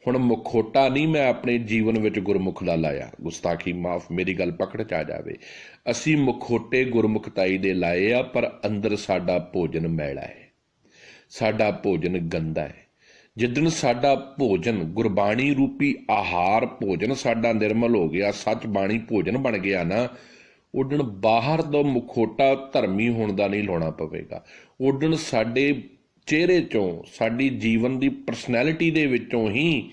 ਹੁਣ ਮੁਖੌਟਾ ਨਹੀਂ ਮੈਂ ਆਪਣੇ ਜੀਵਨ ਵਿੱਚ ਗੁਰਮੁਖ ਦਾ ਲਾਇਆ, ਗੁਸਤਾਖੀ ਮਾਫ, ਮੇਰੀ ਗੱਲ ਪਕੜ 'ਚ ਆ ਜਾਵੇ। ਅਸੀਂ ਮੁਖੌਟੇ ਗੁਰਮੁਖਤਾਈ ਦੇ ਲਾਏ ਆ, ਪਰ ਅੰਦਰ ਸਾਡਾ ਭੋਜਨ ਮੈਲਾ ਹੈ, ਸਾਡਾ ਭੋਜਨ ਗੰਦਾ ਹੈ। ਜਿੱਦਣ ਸਾਡਾ ਭੋਜਨ ਗੁਰਬਾਣੀ ਰੂਪੀ ਆਹਾਰ ਭੋਜਨ ਸਾਡਾ ਨਿਰਮਲ ਹੋ ਗਿਆ, ਸੱਚ ਬਾਣੀ ਭੋਜਨ ਬਣ ਗਿਆ ਨਾ, ਉਦਣ ਬਾਹਰ ਦਾ ਮੁਖੌਟਾ ਧਰਮੀ ਹੋਣ ਦਾ ਨਹੀਂ ਲਾਉਣਾ ਪਵੇਗਾ। ਉਦਣ ਸਾਡੇ ਚਿਹਰੇ 'ਚੋਂ, ਸਾਡੀ ਜੀਵਨ ਦੀ ਪਰਸਨੈਲਿਟੀ ਦੇ ਵਿੱਚੋਂ ਹੀ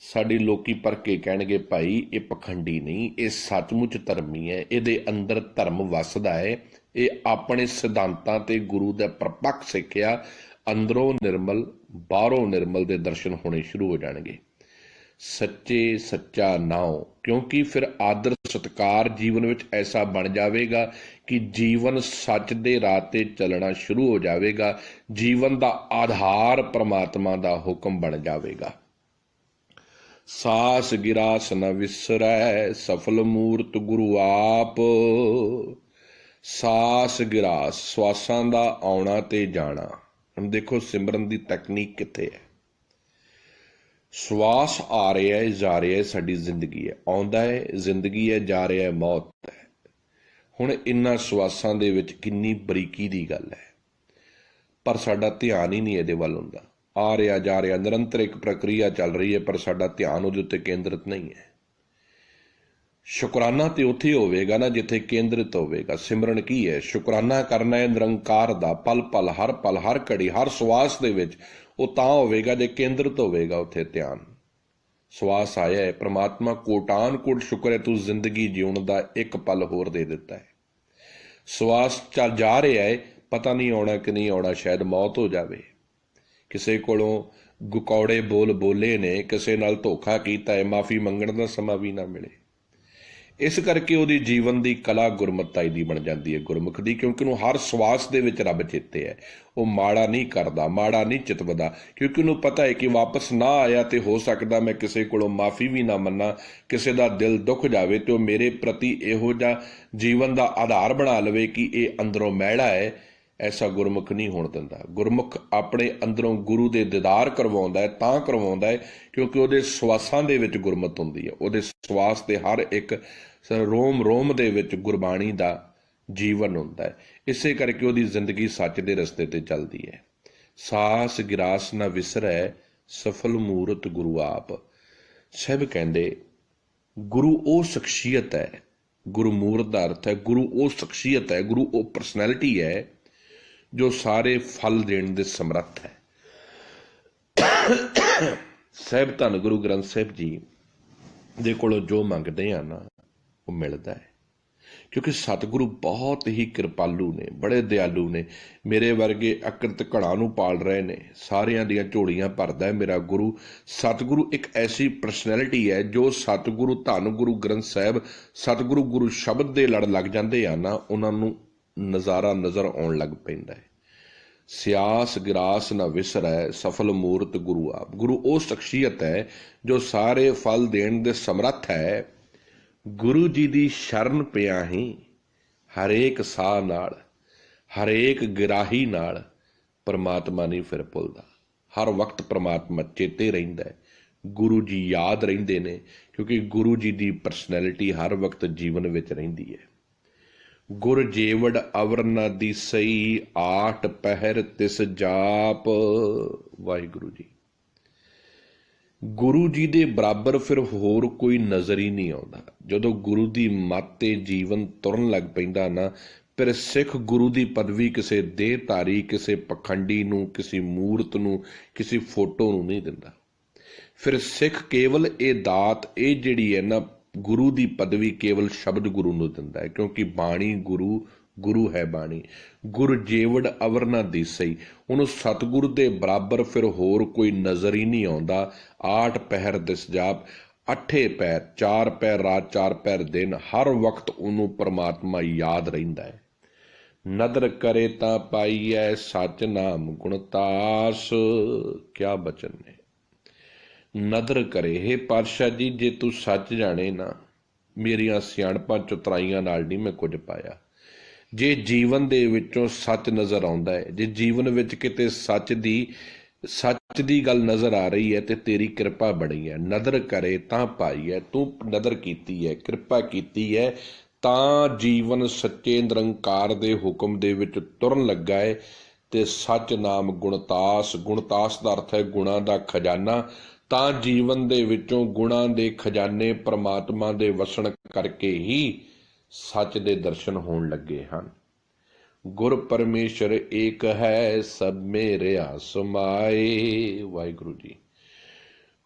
ਸਾਡੇ ਲੋਕੀ ਪਰਖ ਕੇ ਕਹਿਣਗੇ ਭਾਈ ਇਹ ਪਖੰਡੀ ਨਹੀਂ, ਇਹ ਸੱਚਮੁੱਚ ਧਰਮੀ ਹੈ, ਇਹਦੇ ਅੰਦਰ ਧਰਮ ਵੱਸਦਾ ਹੈ, ਇਹ ਆਪਣੇ ਸਿਧਾਂਤਾਂ ਤੇ ਗੁਰੂ ਦਾ ਪ੍ਰਪੱਕ ਸਿੱਖਿਆ, ਅੰਦਰੋਂ ਨਿਰਮਲ ਬਾਹਰੋਂ ਨਿਰਮਲ ਦੇ ਦਰਸ਼ਨ ਹੋਣੇ ਸ਼ੁਰੂ ਹੋ ਜਾਣਗੇ। सच्चे सच्चा नाओ, क्योंकि फिर आदर सत्कार जीवन ਵਿੱਚ ऐसा बन जाएगा कि जीवन सच ਦੇ ਰਾਹ ਤੇ ਚੱਲਣਾ ਸ਼ੁਰੂ ਹੋ ਜਾਵੇਗਾ। जीवन ਦਾ आधार परमात्मा ਦਾ हुक्म बन जाएगा। सास गिरास न विसरै सफल मूरत गुरु आप। सास गिरास ਸਵਾਸਾਂ ਦਾ ਆਉਣਾ ਤੇ ਜਾਣਾ। ਹੁਣ ਦੇਖੋ ਸਿਮਰਨ ਦੀ ਤਕਨੀਕ ਕਿੱਥੇ ਹੈ। ਸਵਾਸ ਆ ਰਿਹਾ ਹੈ, ਜਾ ਰਿਹਾ ਹੈ, ਸਾਡੀ ਜ਼ਿੰਦਗੀ ਹੈ। ਆਉਂਦਾ ਹੈ ਜ਼ਿੰਦਗੀ ਹੈ, ਜਾ ਰਿਹਾ ਹੈ ਮੌਤ ਹੈ। ਹੁਣ ਇਹਨਾਂ ਸਵਾਸਾਂ ਦੇ ਵਿੱਚ ਕਿੰਨੀ ਬਰੀਕੀ ਦੀ ਗੱਲ ਹੈ, ਪਰ ਸਾਡਾ ਧਿਆਨ ਹੀ ਨਹੀਂ ਇਹਦੇ ਵੱਲ ਹੁੰਦਾ। ਆ ਰਿਹਾ ਜਾ ਰਿਹਾ, ਨਿਰੰਤਰ ਇੱਕ ਪ੍ਰਕਿਰਿਆ ਚੱਲ ਰਹੀ ਹੈ, ਪਰ ਸਾਡਾ ਧਿਆਨ ਉਹਦੇ ਉੱਤੇ ਕੇਂਦਰਿਤ ਨਹੀਂ ਹੈ। ਸ਼ੁਕਰਾਨਾ ਤੇ ਉੱਥੇ ਹੋਵੇਗਾ ਨਾ ਜਿੱਥੇ ਕੇਂਦਰਿਤ ਹੋਵੇਗਾ। ਸਿਮਰਨ ਕੀ ਹੈ? ਸ਼ੁਕਰਾਨਾ ਕਰਨਾ ਹੈ ਨਿਰੰਕਾਰ ਦਾ, ਪਲ ਪਲ ਹਰ ਘੜੀ ਹਰ ਸਵਾਸ ਦੇ ਵਿੱਚ। ਉਹ ਤਾਂ ਹੋਵੇਗਾ ਜੇ ਕੇਂਦਰਿਤ ਹੋਵੇਗਾ ਉੱਥੇ ਧਿਆਨ। ਸਵਾਸ ਆਇਆ ਹੈ, ਪ੍ਰਮਾਤਮਾ ਕੋਟਾਨ ਕੋਟ ਸ਼ੁਕਰ ਹੈ ਤੂੰ ਜ਼ਿੰਦਗੀ ਜਿਉਣ ਦਾ ਇੱਕ ਪਲ ਹੋਰ ਦੇ ਦਿੱਤਾ ਹੈ। ਸਵਾਸ ਚੱਲ ਜਾ ਰਿਹਾ ਹੈ, ਪਤਾ ਨਹੀਂ ਆਉਣਾ ਕਿ ਨਹੀਂ ਆਉਣਾ, ਸ਼ਾਇਦ ਮੌਤ ਹੋ ਜਾਵੇ। ਕਿਸੇ ਕੋਲੋਂ ਗੁਕੌੜੇ ਬੋਲ ਬੋਲੇ ਨੇ, ਕਿਸੇ ਨਾਲ ਧੋਖਾ ਕੀਤਾ ਹੈ, ਮਾਫੀ ਮੰਗਣ ਦਾ ਸਮਾਂ ਵੀ ਨਾ ਮਿਲੇ। ਇਸ ਕਰਕੇ ਉਹਦੀ ਜੀਵਨ ਦੀ ਕਲਾ ਗੁਰਮਤਾਈ ਦੀ ਬਣ ਜਾਂਦੀ ਹੈ, ਗੁਰਮੁਖ ਦੀ, ਕਿਉਂਕਿ ਉਹਨੂੰ ਹਰ ਸਵਾਸ ਦੇ ਵਿੱਚ ਰੱਬ ਚੇਤੇ ਹੈ। ਉਹ ਮਾੜਾ ਨਹੀਂ ਕਰਦਾ, ਮਾੜਾ ਨਹੀਂ ਚਿਤਵਦਾ, ਕਿਉਂਕਿ ਉਹਨੂੰ ਪਤਾ ਹੈ ਕਿ ਵਾਪਸ ਨਾ ਆਇਆ ਤੇ ਹੋ ਸਕਦਾ ਮੈਂ ਕਿਸੇ ਕੋਲੋਂ ਮਾਫੀ ਵੀ ਨਾ ਮੰਨਾਂ, ਕਿਸੇ ਦਾ ਦਿਲ ਦੁੱਖ ਜਾਵੇ ਤੇ ਉਹ ਮੇਰੇ ਪ੍ਰਤੀ ਇਹੋ ਜਿਹਾ ਜੀਵਨ ਦਾ ਆਧਾਰ ਬਣਾ ਲਵੇ ਕਿ ਇਹ ਅੰਦਰੋਂ ਮੈਲਾ ਹੈ। ਐਸਾ ਗੁਰਮੁਖ ਨਹੀਂ ਹੋਣ ਦਿੰਦਾ। ਗੁਰਮੁਖ ਆਪਣੇ ਅੰਦਰੋਂ ਗੁਰੂ ਦੇ ਦੀਦਾਰ ਕਰਵਾਉਂਦਾ ਹੈ, ਤਾਂ ਕਰਵਾਉਂਦਾ ਹੈ ਕਿਉਂਕਿ ਉਹਦੇ ਸਵਾਸਾਂ ਦੇ ਵਿੱਚ ਗੁਰਮਤ ਹੁੰਦੀ ਹੈ। ਉਹਦੇ ਸਵਾਸ ਦੇ ਹਰ ਇੱਕ ਰੋਮ ਰੋਮ ਦੇ ਵਿੱਚ ਗੁਰਬਾਣੀ ਦਾ ਜੀਵਨ ਹੁੰਦਾ ਹੈ। ਇਸੇ ਕਰਕੇ ਉਹਦੀ ਜ਼ਿੰਦਗੀ ਸੱਚ ਦੇ ਰਸਤੇ ਤੇ ਚੱਲਦੀ ਹੈ। ਸਾਸ ਗਿਰਾਸ ਨਾ ਵਿਸਰੈ ਸਫਲ ਮੂਰਤ ਗੁਰੂ ਆਪ। ਸਾਹਿਬ ਕਹਿੰਦੇ ਗੁਰੂ ਉਹ ਸ਼ਖਸੀਅਤ ਹੈ, ਗੁਰਮੂਰਤ ਦਾ ਅਰਥ ਹੈ ਗੁਰੂ ਉਹ ਸ਼ਖਸੀਅਤ ਹੈ, ਗੁਰੂ ਉਹ ਪਰਸਨੈਲਿਟੀ ਹੈ ਜੋ ਸਾਰੇ ਫਲ ਦੇਣ ਦੇ ਸਮਰੱਥ ਹੈ। ਸਾਹਿਬ ਧੰਨ ਗੁਰੂ ਗ੍ਰੰਥ ਸਾਹਿਬ ਜੀ ਦੇ ਕੋਲੋਂ ਜੋ ਮੰਗਦੇ ਆ ਨਾ ਉਹ ਮਿਲਦਾ ਹੈ, ਕਿਉਂਕਿ ਸਤਿਗੁਰੂ ਬਹੁਤ ਹੀ ਕਿਰਪਾਲੂ ਨੇ, ਬੜੇ ਦਿਆਲੂ ਨੇ। ਮੇਰੇ ਵਰਗੇ ਅਕਰਤ ਘੜਾਂ ਨੂੰ ਪਾਲ ਰਹੇ ਨੇ, ਸਾਰਿਆਂ ਦੀਆਂ ਝੋਲੀਆਂ ਭਰਦਾ ਹੈ ਮੇਰਾ ਗੁਰੂ। ਸਤਿਗੁਰੂ ਇੱਕ ਐਸੀ ਪਰਸਨੈਲਿਟੀ ਹੈ ਜੋ ਸਤਿਗੁਰੂ ਧੰਨ ਗੁਰੂ ਗ੍ਰੰਥ ਸਾਹਿਬ ਸਤਿਗੁਰੂ ਗੁਰੂ ਸ਼ਬਦ ਦੇ ਲੜ ਲੱਗ ਜਾਂਦੇ ਆ ਨਾ, ਉਹਨਾਂ ਨੂੰ ਨਜ਼ਾਰਾ ਨਜ਼ਰ ਆਉਣ ਲੱਗ ਪੈਂਦਾ ਹੈ। ਸਿਆਸ ਗਿਰਾਸ ਨਾ ਵਿਸਰੈ ਸਫਲ ਮੂਰਤ ਗੁਰੂ ਆਪ। ਗੁਰੂ ਉਹ ਸ਼ਖਸੀਅਤ ਹੈ ਜੋ ਸਾਰੇ ਫਲ ਦੇਣ ਦੇ ਸਮਰੱਥ ਹੈ। ਗੁਰੂ ਜੀ ਦੀ ਸ਼ਰਨ ਪਿਆ ਹੀ ਹਰੇਕ ਸਾਹ ਨਾਲ, ਹਰੇਕ ਗਿਰਾਹੀ ਨਾਲ ਪਰਮਾਤਮਾ ਨਹੀਂ ਫਿਰ ਭੁੱਲਦਾ। ਹਰ ਵਕਤ ਪਰਮਾਤਮਾ ਚੇਤੇ ਰਹਿੰਦਾ ਹੈ, ਗੁਰੂ ਜੀ ਯਾਦ ਰਹਿੰਦੇ ਨੇ, ਕਿਉਂਕਿ ਗੁਰੂ ਜੀ ਦੀ ਪਰਸਨੈਲਿਟੀ ਹਰ ਵਕਤ ਜੀਵਨ ਵਿੱਚ ਰਹਿੰਦੀ ਹੈ। ਗੁਰ ਜੇਵੜ ਅਵਰ ਨ ਦੀਸਈ ਆਠ ਪਹਿਰ ਤਿਸ ਜਾਪ। ਵਾਹਿਗੁਰੂ ਜੀ, ਗੁਰੂ ਜੀ ਦੇ ਬਰਾਬਰ ਫਿਰ ਹੋਰ ਕੋਈ ਨਜ਼ਰ ਹੀ ਨਹੀਂ ਆਉਂਦਾ। ਜਦੋਂ ਗੁਰੂ ਦੀ ਮੱਤ ਤੇ ਜੀਵਨ ਤੁਰਨ ਲੱਗ ਪੈਂਦਾ ਨਾ, ਫਿਰ ਸਿੱਖ ਗੁਰੂ ਦੀ ਪਦਵੀ ਕਿਸੇ ਦੇਹਧਾਰੀ, ਕਿਸੇ ਪਖੰਡੀ ਨੂੰ, ਕਿਸੇ ਮੂਰਤ ਨੂੰ, ਕਿਸੇ ਫੋਟੋ ਨੂੰ ਨਹੀਂ ਦਿੰਦਾ। ਫਿਰ ਸਿੱਖ ਕੇਵਲ ਇਹ ਦਾਤ, ਇਹ ਜਿਹੜੀ ਹੈ ਨਾ ਗੁਰੂ ਦੀ ਪਦਵੀ, ਕੇਵਲ ਸ਼ਬਦ ਗੁਰੂ ਨੂੰ ਦਿੰਦਾ ਹੈ, ਕਿਉਂਕਿ ਬਾਣੀ ਗੁਰੂ, ਗੁਰੂ ਹੈ ਬਾਣੀ। ਗੁਰ ਜੇਵੜ ਅਵਰ ਨਾ ਦੀਸਈ, ਉਹਨੂੰ ਸਤਿਗੁਰੂ ਦੇ ਬਰਾਬਰ ਫਿਰ ਹੋਰ ਕੋਈ ਨਜ਼ਰ ਹੀ ਨਹੀਂ ਆਉਂਦਾ। ਆਠ ਪਹਿਰ ਦਿਸ ਜਾਪ, ਅੱਠੇ ਪੈਰ, 4 ਪੈਰ ਰਾਤ 4 ਪੈਰ ਦਿਨ, ਹਰ ਵਕਤ ਉਹਨੂੰ ਪਰਮਾਤਮਾ ਯਾਦ ਰਹਿੰਦਾ ਹੈ। ਨਦਰ ਕਰੇ ਤਾਂ ਪਾਈਐ ਸੱਚ ਨਾਮ ਗੁਣਤਾਸ। ਕਿਆ ਬਚਨ ਨੇ। ਨਦਰ ਕਰੇ, ਹੇ ਪਾਤਸ਼ਾਹ ਜੀ ਜੇ ਤੂੰ ਸੱਚ ਜਾਣੇ ਨਾ, ਮੇਰੀਆਂ ਸਿਆਣਪਾਂ ਚਤੁਰਾਈਆਂ ਨਾਲ ਨਹੀਂ ਮੈਂ ਕੁਝ ਪਾਇਆ। ਜੇ ਜੀਵਨ ਦੇ ਵਿੱਚੋਂ ਸੱਚ ਨਜ਼ਰ ਆਉਂਦਾ ਹੈ, ਜੇ ਜੀਵਨ ਵਿੱਚ ਕਿਤੇ ਸੱਚ ਦੀ ਗੱਲ ਨਜ਼ਰ ਆ ਰਹੀ ਹੈ ਤੇ ਤੇਰੀ ਕਿਰਪਾ ਬੜੀ ਹੈ। ਨਦਰ ਕਰੇ ਤਾਂ ਪਾਈ ਹੈ, ਤੂੰ ਨਦਰ ਕੀਤੀ ਹੈ, ਕਿਰਪਾ ਕੀਤੀ ਹੈ, ਤਾਂ ਜੀਵਨ ਸੱਚੇ ਨਿਰੰਕਾਰ ਦੇ ਹੁਕਮ ਦੇ ਵਿੱਚ ਤੁਰਨ ਲੱਗਾ ਹੈ। ਤੇ ਸੱਚ ਨਾਮ ਗੁਣਤਾਸ, ਗੁਣਤਾਸ ਦਾ ਅਰਥ ਹੈ ਗੁਣਾਂ ਦਾ ਖਜ਼ਾਨਾ। ਤਾਂ ਜੀਵਨ ਦੇ ਵਿੱਚੋਂ ਗੁਣਾਂ ਦੇ ਖਜ਼ਾਨੇ ਪਰਮਾਤਮਾ ਦੇ ਵਸਣ ਕਰਕੇ ਹੀ ਸੱਚ ਦੇ ਦਰਸ਼ਨ ਹੋਣ ਲੱਗੇ ਹਨ। ਗੁਰ ਪਰਮੇਸ਼ਰ ਏਕ ਹੈ ਸਭ ਮੇਰਿਆ ਸਮਾਏ। ਵਾਹਿਗੁਰੂ ਜੀ,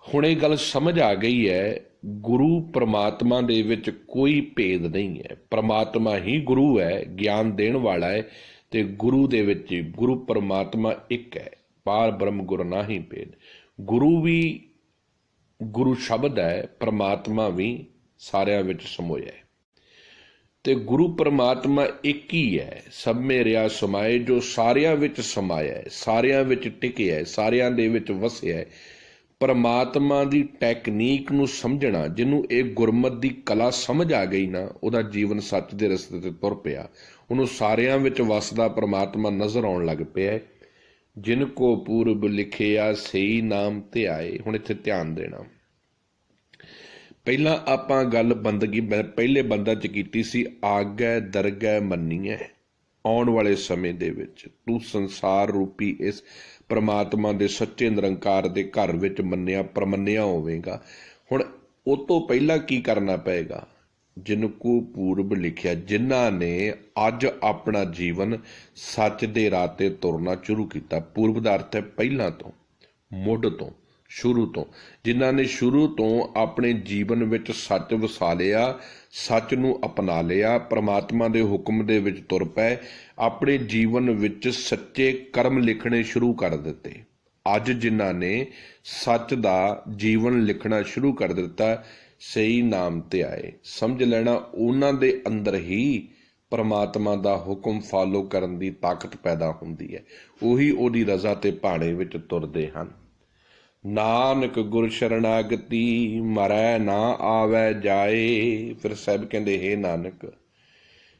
ਹੁਣ ਇਹ ਗੱਲ ਸਮਝ ਆ ਗਈ ਹੈ, ਗੁਰੂ ਪਰਮਾਤਮਾ ਦੇ ਵਿੱਚ ਕੋਈ ਭੇਦ ਨਹੀਂ ਹੈ। ਪਰਮਾਤਮਾ ਹੀ ਗੁਰੂ ਹੈ, ਗਿਆਨ ਦੇਣ ਵਾਲਾ ਹੈ, ਤੇ ਗੁਰੂ ਦੇ ਵਿੱਚ ਗੁਰੂ ਪਰਮਾਤਮਾ ਇੱਕ ਹੈ। ਪਾਰ ਬ੍ਰਹਮ ਗੁਰ ਨਾਹੀ ਭੇਦ। ਗੁਰੂ ਵੀ ਗੁਰੂ ਸ਼ਬਦ ਹੈ, ਪ੍ਰਮਾਤਮਾ ਵੀ ਸਾਰਿਆਂ ਵਿੱਚ ਸਮੋਇਆ ਹੈ। ਤੇ ਗੁਰੂ ਪਰਮਾਤਮਾ ਇੱਕ ਹੀ ਹੈ, ਸਭ ਮੇ ਰਿਹਾ ਸਮਾਏ, ਜੋ ਸਾਰਿਆਂ ਵਿੱਚ ਸਮਾਇਆ ਹੈ, ਸਾਰਿਆਂ ਵਿੱਚ ਟਿਕਿਆ ਹੈ, ਸਾਰਿਆਂ ਦੇ ਵਿੱਚ ਵਸਿਆ ਹੈ। ਪਰਮਾਤਮਾ ਦੀ ਟੈਕਨੀਕ ਨੂੰ ਸਮਝਣਾ, ਜਿਹਨੂੰ ਇਹ ਗੁਰਮਤਿ ਦੀ ਕਲਾ ਸਮਝ ਆ ਗਈ ਨਾ, ਉਹਦਾ ਜੀਵਨ ਸੱਚ ਦੇ ਰਸਤੇ ਤੇ ਤੁਰ ਪਿਆ। ਉਹਨੂੰ ਸਾਰਿਆਂ ਵਿੱਚ ਵਸਦਾ ਪਰਮਾਤਮਾ ਨਜ਼ਰ ਆਉਣ ਲੱਗ ਪਿਆ। ਜਿਨ ਕੋ ਪੂਰਬ ਲਿਖਿਆ ਸਈ ਨਾਮ ਧਿਆਏ। ਹੁਣ ਇੱਥੇ ਧਿਆਨ ਦੇਣਾ, ਪਹਿਲਾਂ ਆਪਾਂ ਗੱਲ ਬੰਦਗੀ ਪਹਿਲੇ ਬੰਦਾਂ 'ਚ ਕੀਤੀ ਸੀ, ਆਗੈ ਦਰਗਹਿ ਮੰਨੀਐ। ਆਉਣ ਵਾਲੇ ਸਮੇਂ ਦੇ ਵਿੱਚ ਤੂੰ ਸੰਸਾਰ ਰੂਪੀ ਇਸ ਪਰਮਾਤਮਾ ਦੇ ਸੱਚੇ ਨਿਰੰਕਾਰ ਦੇ ਘਰ ਵਿੱਚ ਮੰਨਿਆ ਪ੍ਰਮੰਨਿਆ ਹੋਵੇਗਾ। ਹੁਣ ਉਹ ਤੋਂ ਪਹਿਲਾਂ ਕੀ ਕਰਨਾ ਪਏਗਾ? ਜਿਨ ਕੋ ਪੂਰਬ ਲਿਖਿਆ, ਜਿਨ੍ਹਾਂ ਨੇ ਅੱਜ ਆਪਣਾ ਜੀਵਨ ਸੱਚ ਦੇ ਰਾਹ 'ਤੇ ਤੁਰਨਾ ਸ਼ੁਰੂ ਕੀਤਾ। ਪੂਰਬ ਦਾ ਅਰਥ ਹੈ ਪਹਿਲਾਂ ਤੋਂ, ਮੁੱਢ ਤੋਂ, ਸ਼ੁਰੂ ਤੋਂ। ਜਿਨ੍ਹਾਂ ਨੇ ਸ਼ੁਰੂ ਤੋਂ ਆਪਣੇ ਜੀਵਨ ਵਿੱਚ ਸੱਚ ਵਸਾ ਲਿਆ, ਸੱਚ ਨੂੰ ਅਪਣਾ ਲਿਆ, ਪਰਮਾਤਮਾ ਦੇ ਹੁਕਮ ਦੇ ਵਿੱਚ ਤੁਰ ਪਏ, ਆਪਣੇ ਜੀਵਨ ਵਿੱਚ ਸੱਚੇ ਕਰਮ ਲਿਖਣੇ ਸ਼ੁਰੂ ਕਰ ਦਿੱਤੇ। ਅੱਜ ਜਿਨ੍ਹਾਂ ਨੇ ਸੱਚ ਦਾ ਜੀਵਨ ਲਿਖਣਾ ਸ਼ੁਰੂ ਕਰ ਦਿੱਤਾ, ਸਹੀ ਨਾਮ ਤੇ ਆਏ। ਸਮਝ ਲੈਣਾ, ਉਹਨਾਂ ਦੇ ਅੰਦਰ ਹੀ ਪਰਮਾਤਮਾ ਦਾ ਹੁਕਮ ਫਾਲੋ ਕਰਨ ਦੀ ਤਾਕਤ ਪੈਦਾ ਹੁੰਦੀ ਹੈ। ਉਹੀ ਉਹਦੀ ਰਜ਼ਾ ਤੇ ਭਾਣੇ ਵਿੱਚ ਤੁਰਦੇ ਹਨ। ਨਾਨਕ ਗੁਰ ਸ਼ਰਨਾਗਤੀ, ਮਰੈ ਨਾ ਆਵੈ ਜਾਏ। ਫਿਰ ਸਾਹਿਬ ਕਹਿੰਦੇ, ਹੇ ਨਾਨਕ,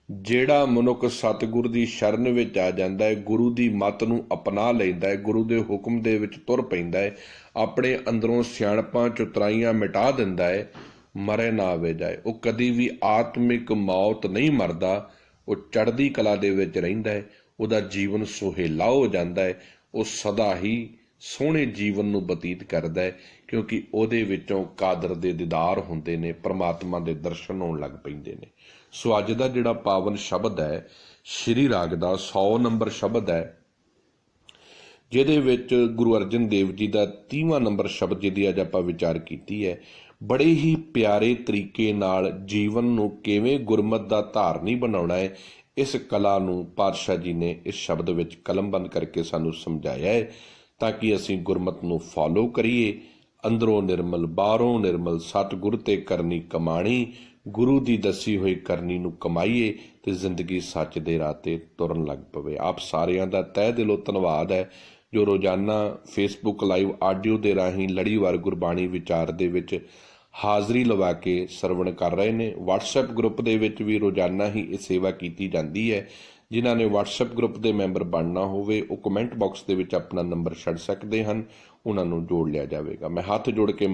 ਜਿਹੜਾ ਮਨੁੱਖ ਸਤਿਗੁਰ ਦੀ ਸ਼ਰਨ ਵਿੱਚ ਆ ਜਾਂਦਾ ਹੈ, ਗੁਰੂ ਦੀ ਮੱਤ ਨੂੰ ਅਪਣਾ ਲੈਂਦਾ ਹੈ, ਗੁਰੂ ਦੇ ਹੁਕਮ ਦੇ ਵਿੱਚ ਤੁਰ ਪੈਂਦਾ ਹੈ, ਆਪਣੇ ਅੰਦਰੋਂ ਸਿਆਣਪਾਂ ਚੁਤਰਾਈਆਂ ਮਿਟਾ ਦਿੰਦਾ ਹੈ, ਮਰੇ ਨਾ ਆਵੇ ਜਾਏ। ਉਹ ਕਦੀ ਵੀ ਆਤਮਿਕ ਮੌਤ ਨਹੀਂ ਮਰਦਾ, ਉਹ ਚੜ੍ਹਦੀ ਕਲਾ ਦੇ ਵਿੱਚ ਰਹਿੰਦਾ ਹੈ। ਉਹਦਾ ਜੀਵਨ ਸੁਹੇਲਾ ਹੋ ਜਾਂਦਾ ਹੈ, ਉਹ ਸਦਾ ਹੀ ਸੋਹਣੇ ਜੀਵਨ ਨੂੰ ਬਤੀਤ ਕਰਦਾ ਹੈ, ਕਿਉਂਕਿ ਉਹਦੇ ਵਿੱਚੋਂ ਕਾਦਰ ਦੇ ਦੀਦਾਰ ਹੁੰਦੇ ਨੇ, ਪਰਮਾਤਮਾ ਦੇ ਦਰਸ਼ਨ ਹੋਣ ਲੱਗ ਪੈਂਦੇ ਨੇ। ਸੋ ਅੱਜ ਦਾ ਜਿਹੜਾ ਪਾਵਨ ਸ਼ਬਦ ਹੈ, ਸ਼੍ਰੀ ਰਾਗ ਦਾ 100 ਨੰਬਰ ਸ਼ਬਦ ਹੈ, ਜਿਹਦੇ ਵਿੱਚ ਗੁਰੂ ਅਰਜਨ ਦੇਵ ਜੀ ਦਾ 30ਵਾਂ ਨੰਬਰ ਸ਼ਬਦ ਜਿਹਦੀ ਅੱਜ ਆਪਾਂ ਵਿਚਾਰ ਕੀਤੀ ਹੈ। ਬੜੇ ਹੀ ਪਿਆਰੇ ਤਰੀਕੇ ਨਾਲ ਜੀਵਨ ਨੂੰ ਕਿਵੇਂ ਗੁਰਮਤਿ ਦਾ ਧਾਰਨੀ ਬਣਾਉਣਾ ਹੈ, ਇਸ ਕਲਾ ਨੂੰ ਪਾਤਸ਼ਾਹ ਜੀ ਨੇ ਇਸ ਸ਼ਬਦ ਵਿੱਚ ਕਲਮਬੰਦ ਕਰਕੇ ਸਾਨੂੰ ਸਮਝਾਇਆ ਹੈ, ਤਾਂ ਕਿ ਅਸੀਂ ਗੁਰਮਤਿ ਨੂੰ ਫਾਲੋ ਕਰੀਏ। ਅੰਦਰੋਂ ਨਿਰਮਲ, ਬਾਹਰੋਂ ਨਿਰਮਲ, ਸਤਿਗੁਰ ਤੇ ਕਰਨੀ ਕਮਾਣੀ, ਗੁਰੂ ਦੀ ਦੱਸੀ ਹੋਈ ਕਰਨੀ ਨੂੰ ਕਮਾਈਏ ਤੇ ਜ਼ਿੰਦਗੀ ਸੱਚ ਦੇ ਰਾਹ 'ਤੇ ਤੁਰਨ ਲੱਗ ਪਵੇ। ਆਪ ਸਾਰਿਆਂ ਦਾ ਤਹਿ ਦਿਲੋਂ ਧੰਨਵਾਦ ਹੈ, ਜੋ ਰੋਜ਼ਾਨਾ ਫੇਸਬੁੱਕ ਲਾਈਵ ਆਡੀਓ ਦੇ ਰਾਹੀਂ ਲੜੀਵਾਰ ਗੁਰਬਾਣੀ ਵਿਚਾਰ ਦੇ ਵਿੱਚ ਹਾਜ਼ਰੀ ਲਵਾ ਕੇ ਸਰਵਣ ਕਰ ਰਹੇ ਨੇ। ਵਟਸਐਪ ਗਰੁੱਪ ਦੇ ਵਿੱਚ ਵੀ ਰੋਜ਼ਾਨਾ ਹੀ ਇਹ ਸੇਵਾ ਕੀਤੀ ਜਾਂਦੀ ਹੈ। ਜਿਨ੍ਹਾਂ ਨੇ ਵਟਸਐਪ ਗਰੁੱਪ ਦੇ ਮੈਂਬਰ ਬਣਨਾ ਹੋਵੇ, ਉਹ ਕਮੈਂਟ ਬਾਕਸ ਦੇ ਵਿੱਚ ਆਪਣਾ ਨੰਬਰ ਛੱਡ ਸਕਦੇ ਹਨ, ਉਹਨਾਂ ਨੂੰ ਜੋੜ ਲਿਆ ਜਾਵੇਗਾ। ਮੈਂ ਹੱਥ ਜੋੜ ਕੇ